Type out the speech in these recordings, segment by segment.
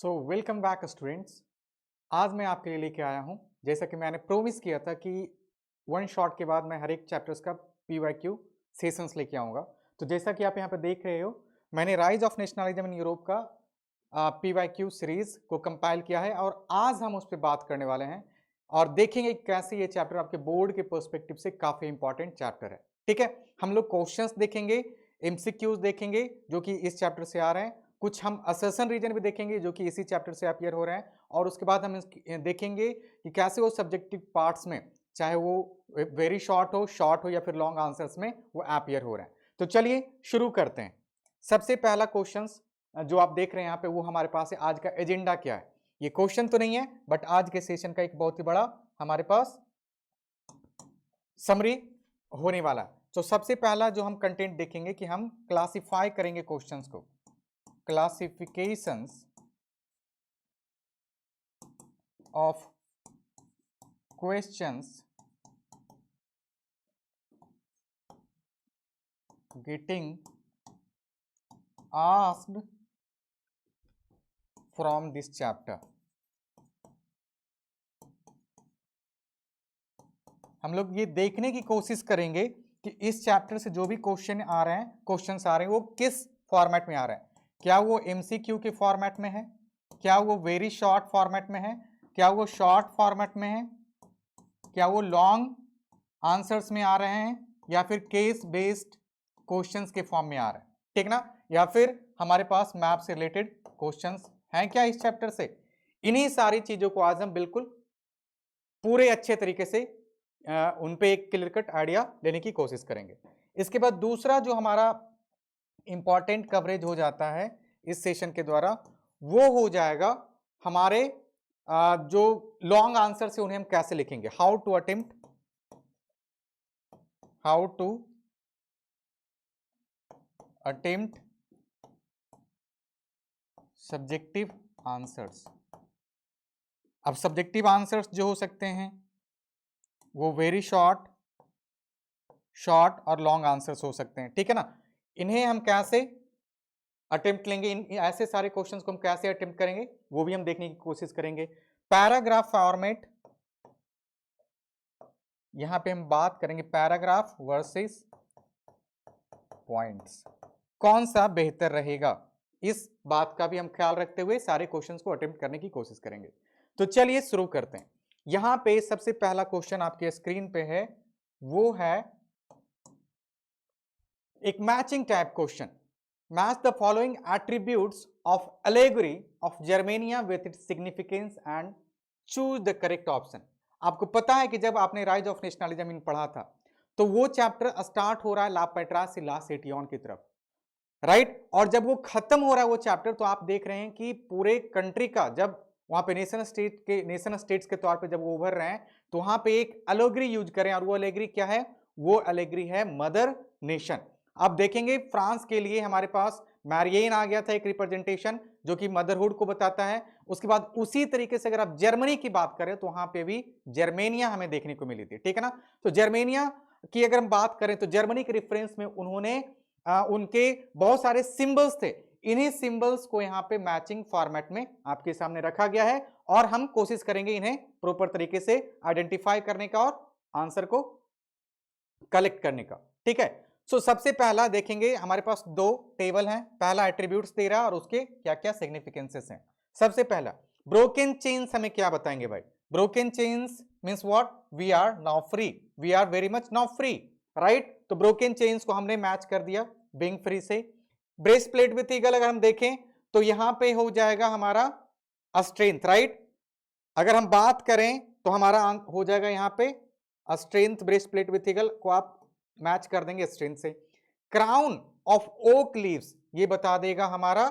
So welcome back students. आज मैं आपके लिए लेके आया हूं, जैसा कि मैंने प्रोमिस किया था कि वन शॉट के बाद मैं हर एक चैप्टर्स का पीवाईक्यू सेशंस लेके आऊंगा। तो जैसा कि आप यहां पर देख रहे हो, मैंने rise of nationalism in Europe का पीवाईक्यू सीरीज को कंपाइल किया है और आज हम उस पर बात करने वाले हैं और देखेंगे कैसे ये चैप्टर आपके बोर्ड के पर्सपेक्टिव से काफी इंपॉर्टेंट चैप्टर है। ठीक है, हम लोग क्वेश्चंस देखेंगे, एमसीक्यूज देखेंगे जो कि इस चैप्टर से आ रहे हैं, कुछ हम असर्शन रीजन भी देखेंगे जो कि इसी चैप्टर से अपीयर हो रहे हैं और उसके बाद हम देखेंगे कि कैसे वो सब्जेक्टिव पार्ट्स में, चाहे वो वेरी शॉर्ट हो या फिर लॉन्ग आंसर्स में वो अपीयर हो रहे हैं। तो चलिए शुरू करते हैं। सबसे पहला क्वेश्चन जो आप देख रहे हैं यहाँ पे, वो हमारे पास है आज का एजेंडा क्या है। ये क्वेश्चन तो नहीं है बट आज के सेशन का एक बहुत ही बड़ा हमारे पास समरी होने वाला है। तो सबसे पहला जो हम कंटेंट देखेंगे कि हम क्लासिफाई करेंगे क्वेश्चंस को, classifications of questions getting asked from this chapter। हम लोग ये देखने की कोशिश करेंगे कि इस चैप्टर से जो भी क्वेश्चन आ रहे हैं, क्वेश्चंस आ रहे हैं, वो किस फॉर्मेट में आ रहे हैं। क्या वो एमसीक्यू के फॉर्मेट में है, क्या वो वेरी शॉर्ट फॉर्मेट में है, क्या वो शॉर्ट फॉर्मेट में है, क्या वो लॉन्ग आंसर्स में आ रहे हैं, या फिर केस बेस्ड क्वेश्चंस के फॉर्म में आ रहे हैं। ठीक ना, या फिर हमारे पास मैप से रिलेटेड क्वेश्चंस हैं क्या इस चैप्टर से। इन्हीं सारी चीजों को आज हम बिल्कुल पूरे अच्छे तरीके से उन पे एक क्लियर कट आइडिया लेने की कोशिश करेंगे। इसके बाद दूसरा जो हमारा इंपॉर्टेंट कवरेज हो जाता है इस सेशन के द्वारा, वो हो जाएगा हमारे जो लॉन्ग आंसर से उन्हें हम कैसे लिखेंगे, how to attempt subjective answers. अब सब्जेक्टिव आंसर्स जो हो सकते हैं वो वेरी शॉर्ट और लॉन्ग आंसर्स हो सकते हैं। ठीक है ना, इन्हें हम कैसे अटेम्प्ट लेंगे, इन ऐसे सारे क्वेश्चंस को हम कैसे अटेम्प्ट करेंगे वो भी हम देखने की कोशिश करेंगे। पैराग्राफ फॉर्मेट, यहां पे हम बात करेंगे पैराग्राफ वर्सेस पॉइंट्स, कौन सा बेहतर रहेगा, इस बात का भी हम ख्याल रखते हुए सारे क्वेश्चंस को अटेम्प्ट करने की कोशिश करेंगे। तो चलिए शुरू करते हैं। यहां पे सबसे पहला क्वेश्चन आपके स्क्रीन पे है, वो है एक matching type question. Match the following attributes of allegory of Germania with its significance and choose the correct option. आपको पता है कि जब आपने राइज ऑफ नेशनलिज्म इन पढ़ा था तो वो चैप्टर स्टार्ट हो रहा है ला पेट्रा से ला सेटियन की तरफ, राइट। और जब वो खत्म हो रहा है वो चैप्टर, तो आप देख रहे हैं कि पूरे कंट्री का, जब वहां पे नेशन स्टेट्स के तौर पे जब वो उभर रहे हैं, तो वहां पे एक अलेगरी यूज करें, और वो अलेगरी क्या है, वो अलेगरी है मदर नेशन। आप देखेंगे फ्रांस के लिए हमारे पास मैरियन आ गया था, एक रिप्रेजेंटेशन जो कि मदरहुड को बताता है। उसके बाद उसी तरीके से अगर आप जर्मनी की बात करें तो वहां पे भी जर्मेनिया हमें देखने को मिली थी। ठीक है ना, तो जर्मेनिया की अगर हम बात करें तो जर्मनी के रेफरेंस में उन्होंने उनके बहुत सारे सिंबल्स थे, इन्हीं सिंबल्स को यहाँ पे मैचिंग फॉर्मेट में आपके सामने रखा गया है और हम कोशिश करेंगे इन्हें प्रॉपर तरीके से आइडेंटिफाई करने का और आंसर को कलेक्ट करने का। ठीक है, सो सबसे पहला देखेंगे, हमारे पास दो टेबल हैं, पहला एट्रीब्यूट्स दे रहा है और उसके क्या क्या सिग्निफिकेंसेस हैं। सबसे पहला ब्रोकन चेन्स हमें क्या बताएंगे भाई, broken chains means what, we are now free, we are very much now free, right. तो ब्रोकन चेन्स को हमने मैच कर दिया बीइंग फ्री से। ब्रेस्ट प्लेट विथ ईगल अगर हम देखें तो यहां पे हो जाएगा हमारा स्ट्रेंथ, राइट। अगर हम बात करें तो हमारा हो जाएगा यहां पे strength, breast plate with eagle को आप मैच कर देंगे स्ट्रेंथ से। क्राउन ऑफ ओक लीव्स ये बता देगा हमारा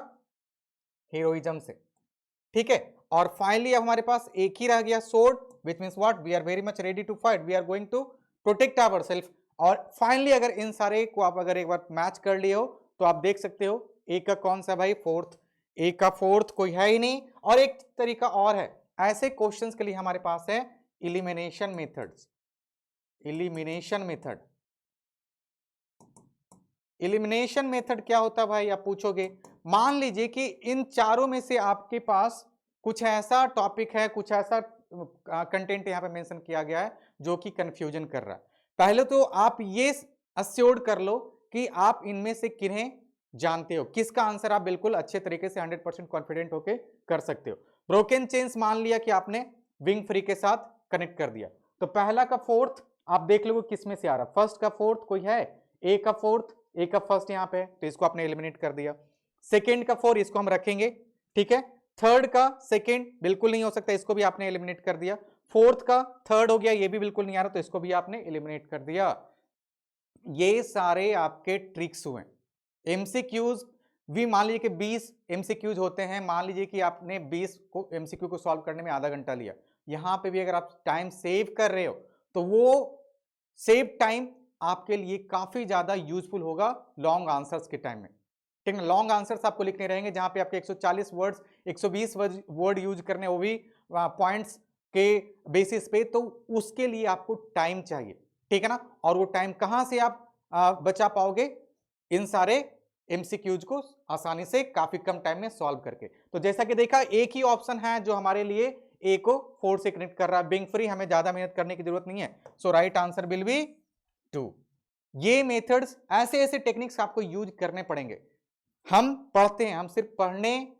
हीरोइज्म से। ठीक है, और फाइनली अब हमारे पास एक ही रह गया sword, which means what, we are very much ready to fight, we are going to protect ourselves. और फाइनली अगर इन सारे को आप अगर एक बार मैच कर लिए हो तो आप देख सकते हो एक का कौन सा भाई, फोर्थ, एक का फोर्थ कोई है ही नहीं। और एक तरीका और है, ऐसे क्वेश्चंस के लिए हमारे पास है elimination methods, elimination method. Elimination method क्या होता है भाई, आप पूछोगे। मान लीजिए कि इन चारों में से आपके पास कुछ ऐसा टॉपिक है, कुछ ऐसा कंटेंट यहां पे मेंशन किया गया है जो कि कंफ्यूजन कर रहा है। पहले तो आप ये अश्योर्ड कर लो कि आप इनमें से किन्हें जानते हो, किसका आंसर आप बिल्कुल अच्छे तरीके से 100% कॉन्फिडेंट होके कर सकते हो। ब्रोकन चेन्स मान लिया कि आपने विंग फ्री के साथ कनेक्ट कर दिया, तो पहला का फोर्थ आप देख लो किसमें से आ रहा है। फर्स्ट का फोर्थ कोई है, ए का फोर्थ, ए का फर्स्ट यहाँ पे, तो इसको आपने एलिमिनेट कर दिया। सेकेंड का फोर्थ इसको हम रखेंगे, ठीक है। थर्ड का सेकेंड बिल्कुल नहीं हो सकता, इसको भी आपने एलिमिनेट कर दिया। फोर्थ का थर्ड हो गया, ये भी बिल्कुल नहीं आ रहा, तो इसको भी आपने एलिमिनेट कर दिया। ये सारे आपके ट्रिक्स हुए। एमसीक्यूज भी मान लीजिए कि 20 एमसीक्यूज होते हैं, मान लीजिए कि आपने 20 को एमसीक्यू को सॉल्व करने में आधा घंटा लिया, यहां पे भी अगर आप टाइम सेव कर रहे हो तो वो सेव टाइम आपके लिए काफी ज्यादा यूजफुल होगा लॉन्ग आंसर्स के टाइम में, ठीक है। लॉन्ग आंसर्स आपको लिखने रहेंगे जहां पे आपके 140 वर्ड्स 120 वर्ड यूज करने, वो भी पॉइंट्स के बेसिस पे, तो उसके लिए आपको टाइम चाहिए, ठीक है ना। और वो टाइम कहां से आप बचा पाओगे, इन सारे एमसीक्यूज को आसानी से काफी कम टाइम में सॉल्व करके। तो जैसा कि देखा, एक ही ऑप्शन है जो हमारे लिए ए को 4 से कनेक्ट कर रहा है, बिंग फ्री, हमें ज्यादा मेहनत करने की जरूरत नहीं है। सो राइट आंसर विल बी 2। ये मेथड्स, ऐसे ऐसे टेक्निक्स आपको यूज करने पड़ेंगे। हम पढ़ते हैं, हम सिर्फ पढ़ने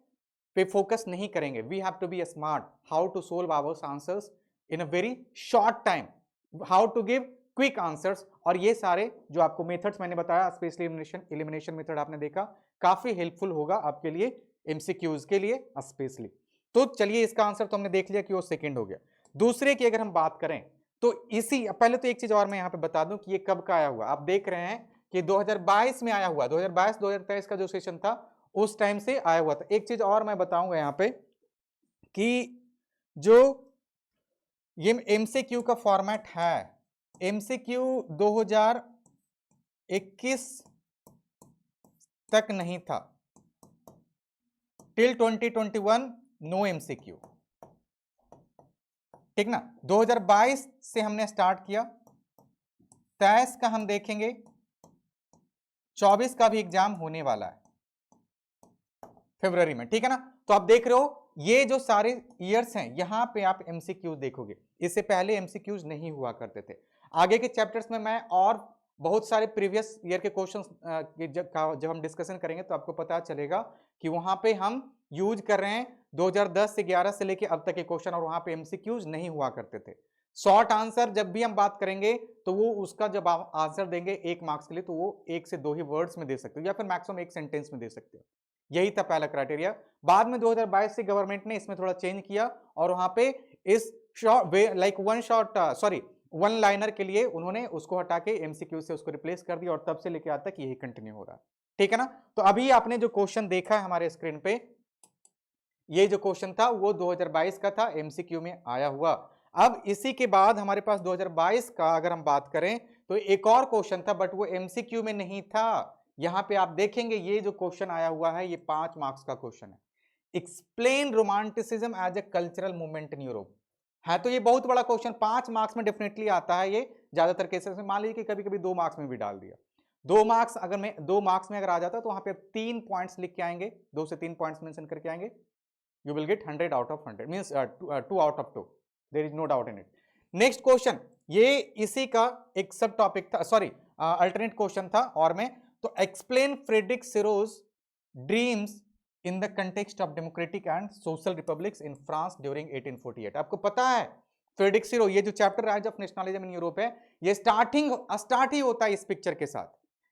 पे फोकस नहीं करेंगे। We have to be smart, how to solve our answers in a very short time, how to give quick answers. और ये सारे जो आपको मेथड्स मैंने बताया, स्पेशली एलिमिनेशन मेथड आपने देखा, काफी हेल्पफुल होगा आपके लिए एमसीक्यूज के लिए स्पेशली। तो चलिए, इसका आंसर तो हमने देख लिया कि वो सेकंड हो गया। दूसरे की अगर हम बात करें तो इसी, पहले तो एक चीज और मैं यहां पे बता दूं कि ये कब का आया हुआ, आप देख रहे हैं कि 2022 में आया हुआ, 2022-2023 का जो सेशन था उस टाइम से आया हुआ था। एक चीज और मैं बताऊंगा यहां पे कि जो ये एमसीक्यू का फॉर्मेट है, एमसीक्यू 2021 तक नहीं था, टिल 2021 नो एमसीक्यू, ठीक ना। 2022 से हमने स्टार्ट किया, 23 का हम देखेंगे, 24 का भी एग्जाम होने वाला है फरवरी में, ठीक है ना। तो आप देख रहे हो ये जो सारे ईयर्स हैं, यहां पे आप एमसीक्यूज देखोगे, इससे पहले एमसीक्यूज नहीं हुआ करते थे। आगे के चैप्टर्स में मैं और बहुत सारे प्रीवियस ईयर के क्वेश्चंस जब हम डिस्कशन करेंगे तो आपको पता चलेगा कि वहां पे हम यूज कर रहे हैं 2010 से 11 से लेके अब तक के क्वेश्चन, और वहां पे एमसीक्यूज नहीं हुआ करते थे। शॉर्ट आंसर जब भी हम बात करेंगे तो वो उसका जब आप आंसर देंगे 1 मार्क्स के लिए, तो वो 1 से 2 ही वर्ड्स में दे सकते हो या फिर मैक्सिमम 1 सेंटेंस में दे सकते हो। यही था पहला क्राइटेरिया। बाद में 2022 से गवर्नमेंट ने इसमें थोड़ा चेंज किया और वहां पे इस वन लाइनर के लिए उन्होंने उसको हटा के एमसीक्यू से उसको रिप्लेस कर दिया, और तब से लेके आज तक यही कंटिन्यू हो रहा है, ठीक है ना। तो अभी आपने जो क्वेश्चन देखा है हमारे स्क्रीन पे, ये जो क्वेश्चन था वो 2022 का था, एमसीक्यू में आया हुआ। अब इसी के बाद हमारे पास 2022 का अगर हम बात करें तो एक और क्वेश्चन था, बट वो एमसीक्यू में नहीं था। यहां पे आप देखेंगे ये जो क्वेश्चन आया हुआ है, ये 5 मार्क्स का क्वेश्चन है। Explain romanticism as a cultural movement in Europe. है तो ये बहुत बड़ा क्वेश्चन, 5 मार्क्स में डेफिनेटली आता है ये, ज्यादातर केसेस में। मान लीजिए कि कभी कभी 2 मार्क्स में भी डाल दिया, 2 मार्क्स में अगर आ जाता तो वहां पे 3 पॉइंट्स लिख के आएंगे, 2 से 3 पॉइंट्स मेंशन करके आएंगे, you will get 100 out of 100, means 2 out of 2, there is no doubt in it. Next question, ये इसी का एक सब टॉपिक था, सॉरी अल्टरनेट क्वेश्चन था, और में तो explain Frederic Sorrieu's dreams in the context of democratic and social republics in France during 1848। आपको पता है फ्रेडरिक सिरो, ये जो chapter rise of nationalism in Europe है, ये स्टार्ट ही होता है इस पिक्चर के साथ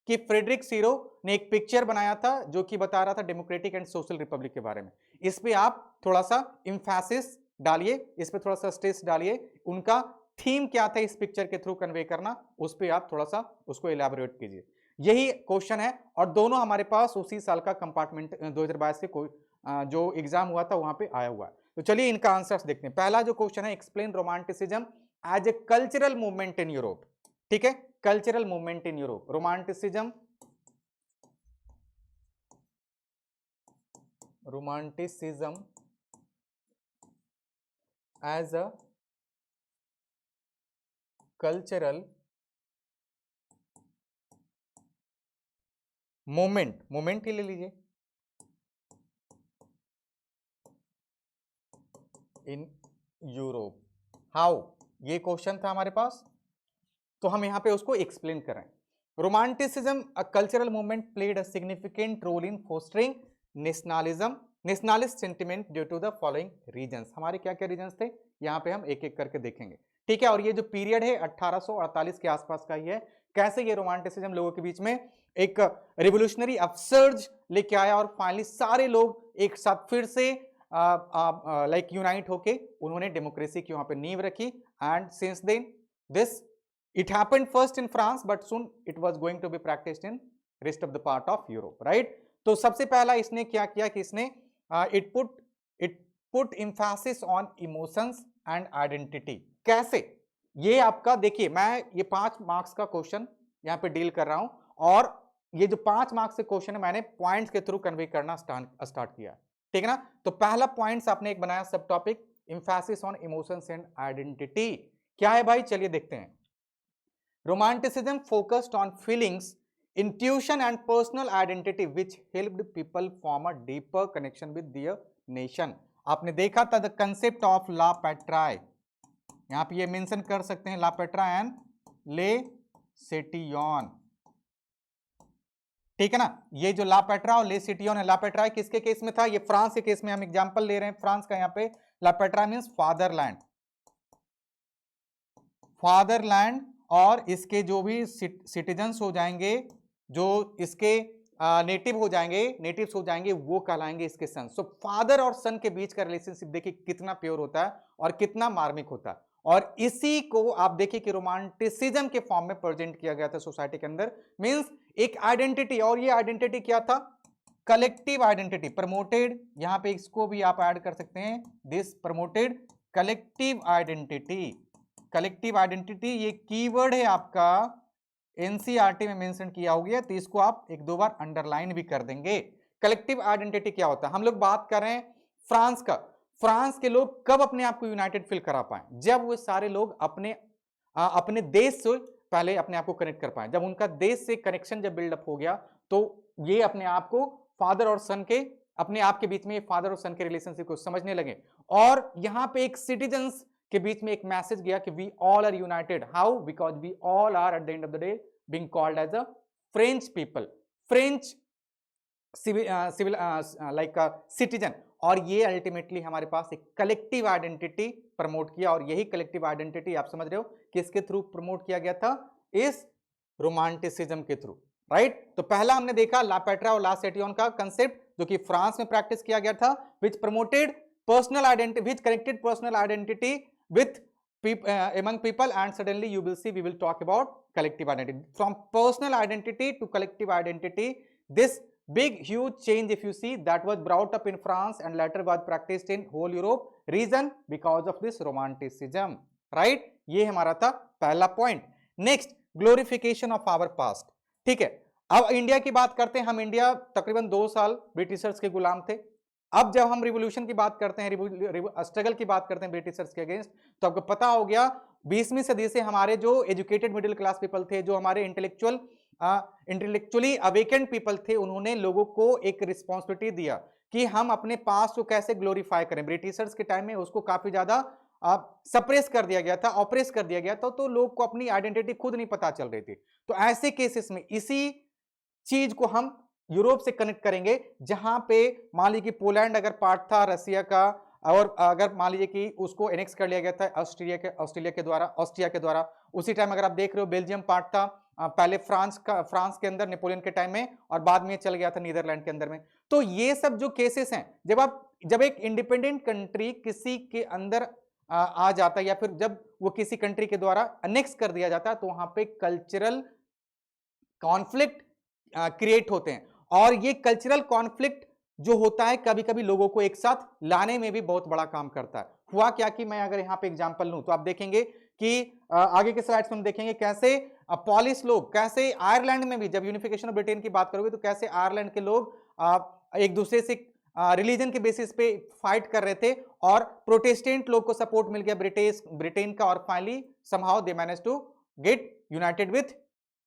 कि फ्रेडरिक सिरो ने एक पिक्चर बनाया था जो कि बता रहा था डेमोक्रेटिक एंड सोशल रिपब्लिक के बारे में। इस पे आप थोड़ा सा इंफेसिस डालिए, इस पे थोड़ा सा स्ट्रेस डालिए, उनका थीम क्या था इस पिक्चर के थ्रू कन्वे करना, उस पे आप थोड़ा सा उसको इलैबोरेट कीजिए। यही क्वेश्चन है, और दोनों हमारे पास उसी साल का कंपार्टमेंट 2022 के कोई जो एग्जाम हुआ था वहां पे आया हुआ है। तो चलिए इनका आंसर्स देखते हैं। पहला जो क्वेश्चन है, explain romanticism as a cultural movement in Europe, ठीक है, cultural movement in Europe, romanticism as a cultural moment, moment ही ले लीजिए, इन यूरोप, हाउ, ये क्वेश्चन था हमारे पास, तो हम यहां पे उसको एक्सप्लेन कर रहे हैं। Romanticism a cultural movement played a significant role in fostering nationalism, nationalist sentiment due to the following reasons. हमारे क्या क्या रीजंस थे, यहां पे हम एक एक करके देखेंगे, ठीक है। और ये जो पीरियड है 1848 के आसपास का ही है। कैसे ये रोमांटिसिज्म लोगों के बीच में एक रिवोल्यूशनरी अपसर्ज लेके आया और फाइनली सारे लोग एक साथ फिर से लाइक यूनाइट होके उन्होंने डेमोक्रेसी की वहां पे नींव रखी। And since then this it happened first in France but soon it was going to be practiced in rest of the part of Europe, right? तो सबसे पहला इसने क्या किया कि इसने it put emphasis on emotions and identity। कैसे, ये आपका देखिए, मैं ये 5 मार्क्स का क्वेश्चन यहाँ पे डील कर रहा हूं और ये जो 5 मार्क्स के क्वेश्चन है मैंने पॉइंट्स के थ्रू कन्वे करना स्टार्ट किया, ठीक है ना। तो पहला पॉइंट्स आपने एक बनाया सब topic, emphasis on emotions and identity. क्या है भाई, चलिए देखते हैं। Romanticism focused on feelings, intuition and personal identity which helped people form a deeper connection with their nation। आपने देखा था द कंसेप्ट ऑफ ला पैट्राई, यहां पे ये मेंशन कर सकते हैं ला पैट्रा एंड ले सेटियन, ठीक है ना। ये जो ला पैट्रा और ले सेटियन है, ला पैट्रा किसके केस में था, ये फ्रांस के केस में हम एग्जांपल ले रहे हैं फ्रांस का। यहां पे ला पैट्रा मींस फादरलैंड, फादरलैंड, और इसके जो भी सिटीजन्स हो जाएंगे, जो इसके नेटिव हो जाएंगे, नेटिव्स हो जाएंगे, वो कहलाएंगे इसके सन। सो फादर और सन के बीच का रिलेशनशिप देखिए कितना प्योर होता है और कितना मार्मिक होता है। और इसी को आप देखिए कि रोमांटिसिज्म के फॉर्म में प्रेजेंट किया गया था सोसाइटी के अंदर। मींस एक आइडेंटिटी, और ये आइडेंटिटी क्या था, कलेक्टिव आइडेंटिटी प्रमोटेड। यहां पे इसको भी आप ऐड कर सकते हैं, this promoted collective identity. Collective identity ये कीवर्ड है आपका, एनसीईआरटी में मेंशन किया हो गया, तो इसको आप एक दो बार अंडरलाइन भी कर देंगे। कलेक्टिव आइडेंटिटी क्या होता है, हम लोग बात कर रहे हैं फ्रांस का। फ्रांस के लोग कब अपने आप को यूनाइटेड फील करा पाए, जब वो सारे लोग अपने देश से पहले अपने आप को कनेक्ट कर पाए। जब उनका देश से कनेक्शन जब बिल्डअप हो गया तो ये अपने आप को फादर और सन के, अपने आप के बीच में फादर और सन के रिलेशनशिप को समझने लगे। और यहां पे एक सिटीजन्स के बीच में एक मैसेज गया कि we all are united, how, because we all are at the end of the day being called as a French people, French civil like citizen. और ये अल्टीमेटली हमारे पास एक कलेक्टिव आइडेंटिटी प्रमोट किया, और यही कलेक्टिव आइडेंटिटी आप समझ रहे हो किसके थ्रू प्रमोट किया गया था, इस रोमांटिसिज्म के थ्रू, राइट। तो पहला हमने देखा ला पैट्रा और ला सेटियन का कंसेप्ट, जो कि फ्रांस में प्रैक्टिस किया गया था, which promoted personal identity, which connected personal identity with among people, and suddenly you will see we will talk about collective identity. From personal identity to collective identity, this big huge change, if you see, that was brought up in France and later was practiced in whole Europe. Reason, because of this romanticism, right? ये हमारा था पहला point. Next, glorification of our past, ठीक है। अब India की बात करते हैं हम। इंडिया तकरीबन 2 साल ब्रिटिशर्स के गुलाम थे। अब जब हम रिवोल्यूशन की बात करते हैं, स्ट्रगल की बात करते हैं ब्रिटिशर्स के अगेंस्ट, तो आपको पता हो गया 20वीं सदी से हमारे जो एजुकेटेड मिडिल क्लास पीपल थे, जो हमारे इंटेलेक्चुअली अवेकेंड पीपल थे, उन्होंने लोगों को एक रिस्पॉन्सिबिलिटी दिया कि हम अपने पास्ट को कैसे ग्लोरीफाई करें। ब्रिटिशर्स के टाइम में उसको काफी ज्यादा सप्रेस कर दिया गया था, ऑपरेस कर दिया गया था, तो लोग को अपनी आइडेंटिटी खुद नहीं पता चल रही थी। तो ऐसे केसेस में इसी चीज को हम यूरोप से कनेक्ट करेंगे, जहां पे मान लीजिए कि पोलैंड अगर पार्ट था रसिया का, और अगर मान लीजिए कि उसको एनेक्स कर लिया गया था ऑस्ट्रिया के द्वारा। उसी टाइम अगर आप देख रहे हो बेल्जियम पार्ट था पहले फ्रांस के अंदर नेपोलियन के टाइम में, और बाद में चल गया था नीदरलैंड के अंदर में। तो ये सब जो केसेस हैं, जब एक इंडिपेंडेंट कंट्री किसी के अंदर आ जाता है, या फिर जब वो किसी कंट्री के द्वारा अनेक्स कर दिया जाता है, तो वहां पे कल्चरल कॉन्फ्लिक्ट क्रिएट होते हैं। और ये कल्चरल कॉन्फ्लिक्ट जो होता है कभी कभी लोगों को एक साथ लाने में भी बहुत बड़ा काम करता है। हुआ क्या कि मैं अगर यहां पे एग्जांपल लूं, तो आप देखेंगे कि आगे के स्लाइड्स में हम देखेंगे कैसे पॉलिश लोग, कैसे आयरलैंड में भी जब यूनिफिकेशन ऑफ ब्रिटेन की बात करोगे, तो कैसे आयरलैंड के लोग एक दूसरे से रिलीजन के बेसिस पे फाइट कर रहे थे, और प्रोटेस्टेंट लोग को सपोर्ट मिल गया ब्रिटेन का, और finally somehow they manage to get united with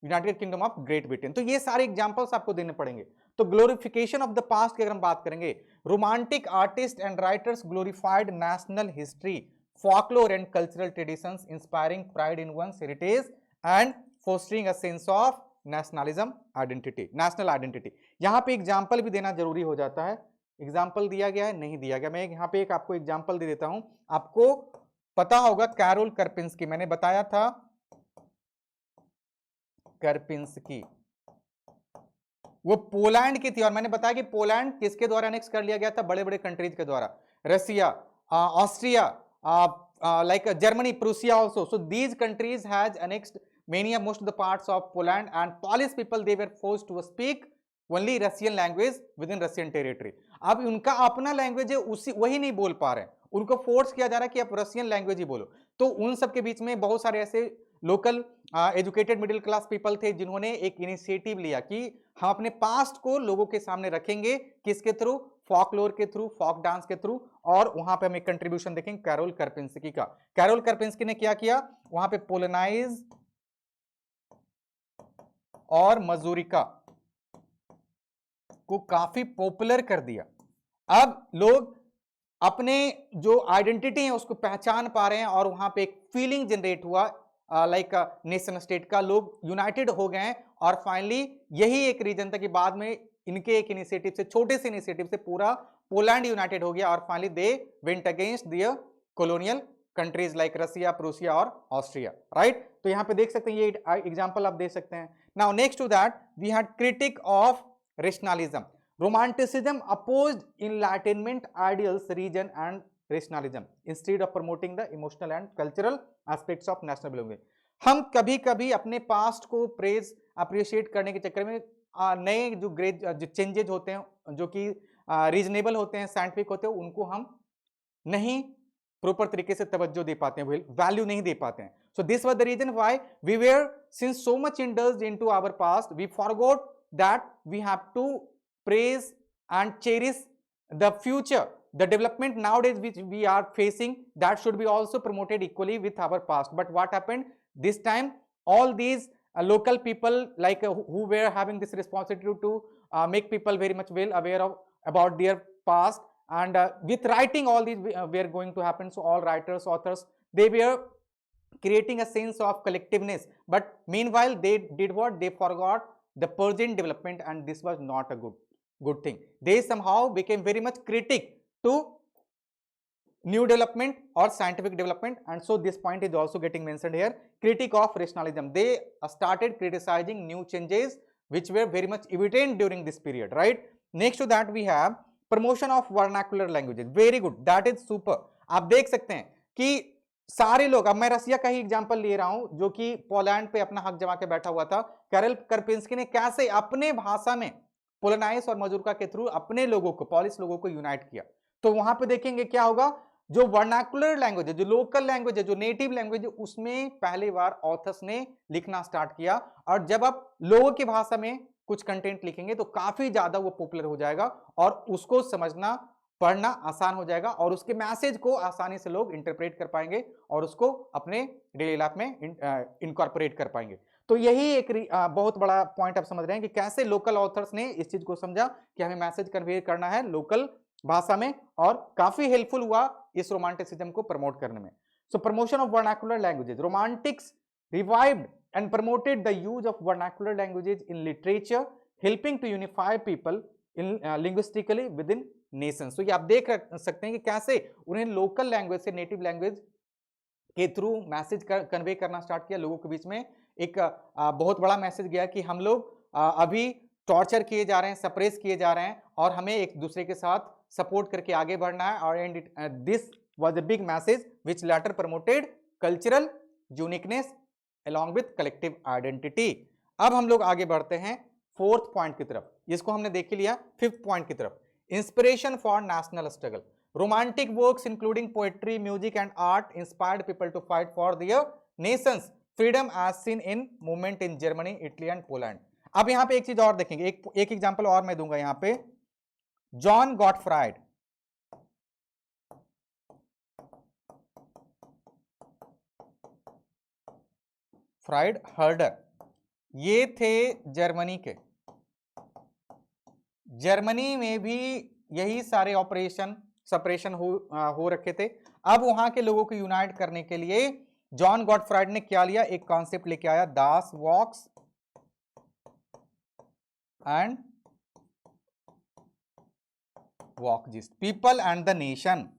United Kingdom of Great Britain. तो ये सारे एग्जांपल्स आपको देने पड़ेंगे। तो ग्लोरिफिकेशन ऑफ द पास्ट की अगर हम बात करेंगे, romantic artist and writers glorified national history, folklore and cultural traditions, inspiring pride in one's heritage and fostering a sense of nationalism identity, national identity। यहाँ पे एग्जाम्पल भी देना जरूरी हो जाता है। एग्जाम्पल दिया गया है, नहीं दिया गया, मैं यहाँ पे एक आपको एग्जाम्पल दे देता हूं। आपको पता होगा कैरोल करपिंस्की, मैंने बताया था करपिंस्की, वो पोलैंड की थी, और मैंने बताया कि पोलैंड किसके द्वारा अनेक्स कर लिया गया था? बड़े बड़े कंट्रीज के द्वारा, रसिया, Austria, like Germany, Prussia also. So these countries has annexed many of most of the parts of Poland, and Polish people they were forced to speak only Russian language within Russian territory। अब उनका अपना language है, उसी वही नहीं बोल पा रहे हैं, उनको फोर्स किया जा रहा है कि आप रशियन लैंग्वेज ही बोलो। तो उन सब के बीच में बहुत सारे ऐसे local educated middle class people थे जिन्होंने एक इनिशिएटिव लिया कि हम अपने पास्ट को लोगों के सामने रखेंगे, किसके थ्रू? फॉकलोर के थ्रू, फॉक डांस के थ्रू। और वहां पे हम एक कंट्रीब्यूशन देखेंगे कैरोल करपिंस्की का। कैरोल करपिंस्की ने क्या किया? वहां पे पोलनाइज और मजूरिका को काफी पॉपुलर कर दिया। अब लोग अपने जो आइडेंटिटी है उसको पहचान पा रहे हैं, और वहां पे एक फीलिंग जनरेट हुआ लाइक नेशन स्टेट का, लोग यूनाइटेड हो गए हैं। और फाइनली यही एक रीजन था कि बाद में इनके एक इनिशिएटिव से, छोटे से इनिशिएटिव से पूरा पोलैंड यूनाइटेड हो गया, और finally they went against their colonial countries like Russia, Prussia और ऑस्ट्रिया, राइट। तो यहां पे देख सकते हैं, ये एग्जांपल आप दे सकते हैं। Now next to that we had critic of rationalism. Romanticism opposed enlightenment ideals, region and rationalism instead of promoting the emotional and cultural aspects of national belonging। हम कभी कभी अपने पास्ट को प्रेज अप्रिशिएट करने के चक्कर में नए जो ग्रेड जो चेंजेज होते हैं, जो कि रीजनेबल होते हैं, साइंटिफिक होते हैं, उनको हम नहीं प्रॉपर तरीके से तवज्जो दे पाते हैं, वैल्यू नहीं दे पाते हैं। So this was the reason why we were since so much indulged into our past, we forgot that we have to praise and cherish the future, the development nowadays which we are facing, that should be also promoted equally with our past। But what happened this time? All these local people like who were having this responsibility to make people very much well aware of about their past, and with writing all these were going to happen। So all writers, authors, they were creating a sense of collectiveness, but meanwhile they did what? They forgot the present development, and this was not a good thing। They somehow became very much critic to new development or scientific development, and so this point is also getting mentioned here, critic of rationalism। They started criticizing new changes which were very much evident during this period, right। Next to that we have promotion of vernacular languages। Very good, that is super। आप देख सकते हैं कि सारे लोग, अब मैं रसिया का ही एग्जांपल ले रहा हूं जो कि पोलैंड पे अपना हक जमा के बैठा हुआ था। कैरोल करपिंस्की ने कैसे अपने भाषा में पोलनाइज और मजूरका के थ्रू अपने लोगों को, पॉलिश लोगों को यूनाइट किया। तो वहां पे देखेंगे क्या होगा, जो वर्नाकुलर लैंग्वेज है, जो लोकल लैंग्वेज है, जो नेटिव लैंग्वेज है, उसमें पहली बार ऑथर्स ने लिखना स्टार्ट किया। और जब आप लोगों की भाषा में कुछ कंटेंट लिखेंगे तो काफी ज्यादा वो पॉपुलर हो जाएगा, और उसको समझना पढ़ना आसान हो जाएगा, और उसके मैसेज को आसानी से लोग इंटरप्रेट कर पाएंगे और उसको अपने डेली लाइफ में इनकॉर्पोरेट कर पाएंगे। तो यही एक बहुत बड़ा पॉइंट आप समझ रहे हैं कि कैसे लोकल ऑथर्स ने इस चीज को समझा कि हमें मैसेज कन्वे करना है लोकल भाषा में, और काफी हेल्पफुल हुआ इस रोमांटिसिज्म को प्रमोट करने में। So promotion of vernacular languages, romantics revived and promoted the use of vernacular languages in literature, helping to unify people in linguistically with in nations. तो ये आप देख सकते हैं कि कैसे उन्हें लोकल लैंग्वेज से नेटिव लैंग्वेज के थ्रू मैसेज कन्वे करना स्टार्ट किया लोगों के बीच में। एक बहुत बड़ा मैसेज गया कि हम लोग अभी टॉर्चर किए जा रहे हैं, सप्रेस किए जा रहे हैं, और हमें एक दूसरे के साथ सपोर्ट करके आगे बढ़ना है। और and this was a big message which later promoted cultural uniqueness along with collective identity। अब हम लोग आगे बढ़ते हैं फोर्थ पॉइंट की तरफ, इसको हमने देख लिया। फिफ्थ पॉइंट की तरफ, inspiration for national struggle. Romantic works including poetry, music and art inspired people to fight for their nation's freedom as seen in movement in Germany, Italy and Poland. अब यहां पे एक चीज और देखेंगे, एक एग्जांपल और मैं दूंगा यहां पे। जॉन गॉटफ्राइड, फ्राइड हर्डर, ये थे जर्मनी के। जर्मनी में भी यही सारे ऑपरेशन सेपरेशन हो रखे थे। अब वहां के लोगों को यूनाइट करने के लिए जॉन गॉटफ्राइड ने क्या लिया, एक कॉन्सेप्ट लेके आया, दास वॉक्स and volksgeist, people and the nation.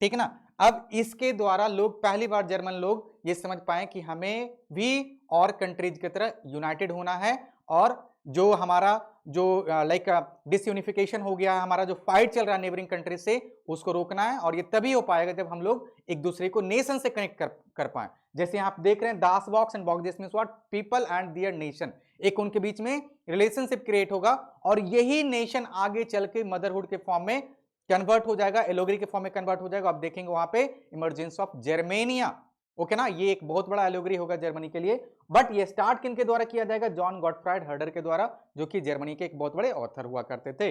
ठीक है ना। अब इसके द्वारा लोग, पहली बार जर्मन लोग ये समझ पाए कि हमें भी और कंट्रीज की तरह यूनाइटेड होना है, और जो हमारा जो लाइक डिसयूनिफिकेशन हो गया है, हमारा जो फाइट चल रहा है नेबरिंग कंट्री से, उसको रोकना है। और ये तभी हो पाएगा जब हम लोग एक दूसरे को नेशन से कनेक्ट कर पाए। जैसे आप देख रहे हैं दास वॉक्स and volksgeist means what, people and their nation, एक उनके बीच में रिलेशनशिप क्रिएट होगा, और यही नेशन आगे चल के मदरहुड के फॉर्म में कन्वर्ट हो जाएगा, एलोगरी के फॉर्म में कन्वर्ट हो जाएगा। आप देखेंगे वहां पे इमरजेंस ऑफ जर्मेनिया। ओके ना, ये एक बहुत बड़ा एलोगरी होगा जर्मनी के लिए। बट ये स्टार्ट किन के द्वारा किया जाएगा, जॉन गॉटफ्राइड हर्डर के द्वारा, जो कि जर्मनी के एक बहुत बड़े ऑथर हुआ करते थे।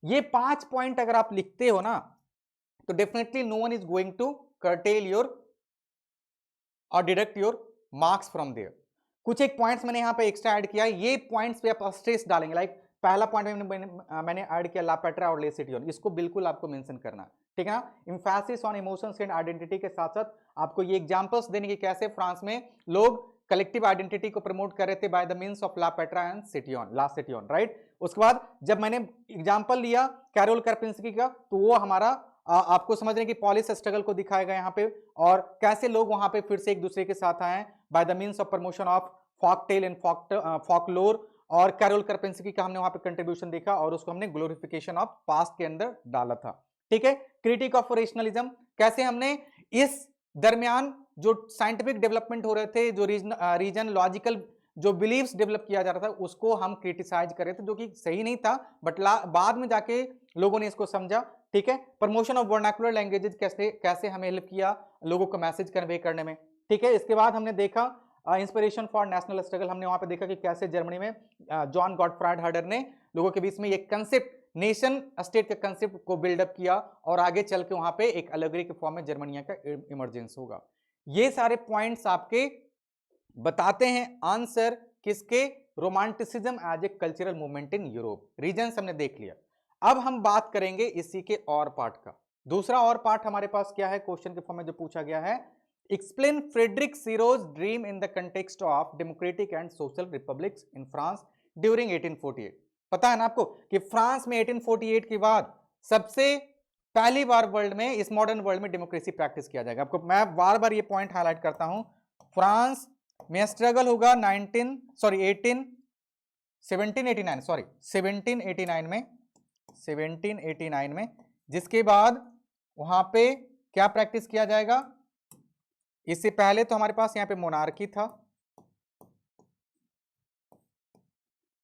ये 5 पॉइंट अगर आप लिखते हो ना, तो definitely no one is going to curtail your और deduct your marks from there. कुछ एक पॉइंट्स मैंने यहाँ पे एक्स्ट्रा ऐड किया है, ये पॉइंट्स पे आप स्ट्रेस डालेंगे। लाइक पहला पॉइंट मैंने ऐड किया ला पेट्रा और ले सिटियोन, इसको बिल्कुल आपको मेंशन करना है। ठीक है ना। Emphasis on emotions and identity के साथ साथ आपको ये एग्जांपल्स देने की, कैसे फ्रांस में लोग कलेक्टिव आइडेंटिटी को प्रमोट कर रहे थे by the means of la patrie and citoyen, la citoyen, right. उसके बाद जब मैंने एग्जांपल लिया कैरोल करपिंस्की का, तो वो हमारा आपको समझ रहे हैं कि पॉलिस स्ट्रगल को दिखाया गया यहाँ पे, और कैसे लोग वहां पे फिर से एक दूसरे के साथ आए by the means of promotion of folk tale and folklore. और कैरोल करपेंस्की का हमने वहां पे कंट्रीब्यूशन देखा, और उसको हमने ग्लोरिफिकेशन ऑफ पास्ट के अंदर डाला था। ठीक है। क्रिटिक ऑफ रेशनलिज्म, कैसे हमने इस दरमियान जो साइंटिफिक डेवलपमेंट हो रहे थे, जो रीजन लॉजिकल जो बिलीव्स डेवलप किया जा रहा था, उसको हम क्रिटिसाइज कर रहे थे, जो कि सही नहीं था, बट बाद में जाके लोगों ने इसको समझा। ठीक है। प्रमोशन ऑफ वर्नाकुलर लैंग्वेजेस, कैसे कैसे हमें हेल्प किया लोगों को मैसेज कन्वे करने में। ठीक है। इसके बाद हमने देखा इंस्पिरेशन फॉर नेशनल स्ट्रगल, हमने वहां पे देखा कि कैसे जर्मनी में जॉन गॉटफ्राइड हर्डर ने लोगों के बीच में एक कंसेप्ट, नेशन स्टेट के कंसेप्ट को बिल्डअप किया, और आगे चल के वहां पे एक अलगरी के फॉर्म में जर्मनिया का इमरजेंस होगा। ये सारे पॉइंट्स आपके बताते हैं आंसर किसके, romanticism as a cultural movement in Europe. Reason हमने देख लिया। अब हम बात करेंगे इसी के और पार्ट का। दूसरा और पार्ट हमारे पास क्या है, क्वेश्चन के फॉर्म में जो पूछा गया है, explain Frederic Sorrieu's dream in the context of democratic and social republics in France during 1848। पता है ना आपको कि फ्रांस में 1848 के बाद सबसे पहली बार वर्ल्ड में, इस मॉडर्न वर्ल्ड में डेमोक्रेसी प्रैक्टिस किया जाएगा। आपको मैं बार बार ये पॉइंट हाईलाइट करता हूं, फ्रांस में स्ट्रगल होगा 1789 में, जिसके बाद वहां पे क्या प्रैक्टिस किया जाएगा। इससे पहले तो हमारे पास यहां पे मोनार्की था,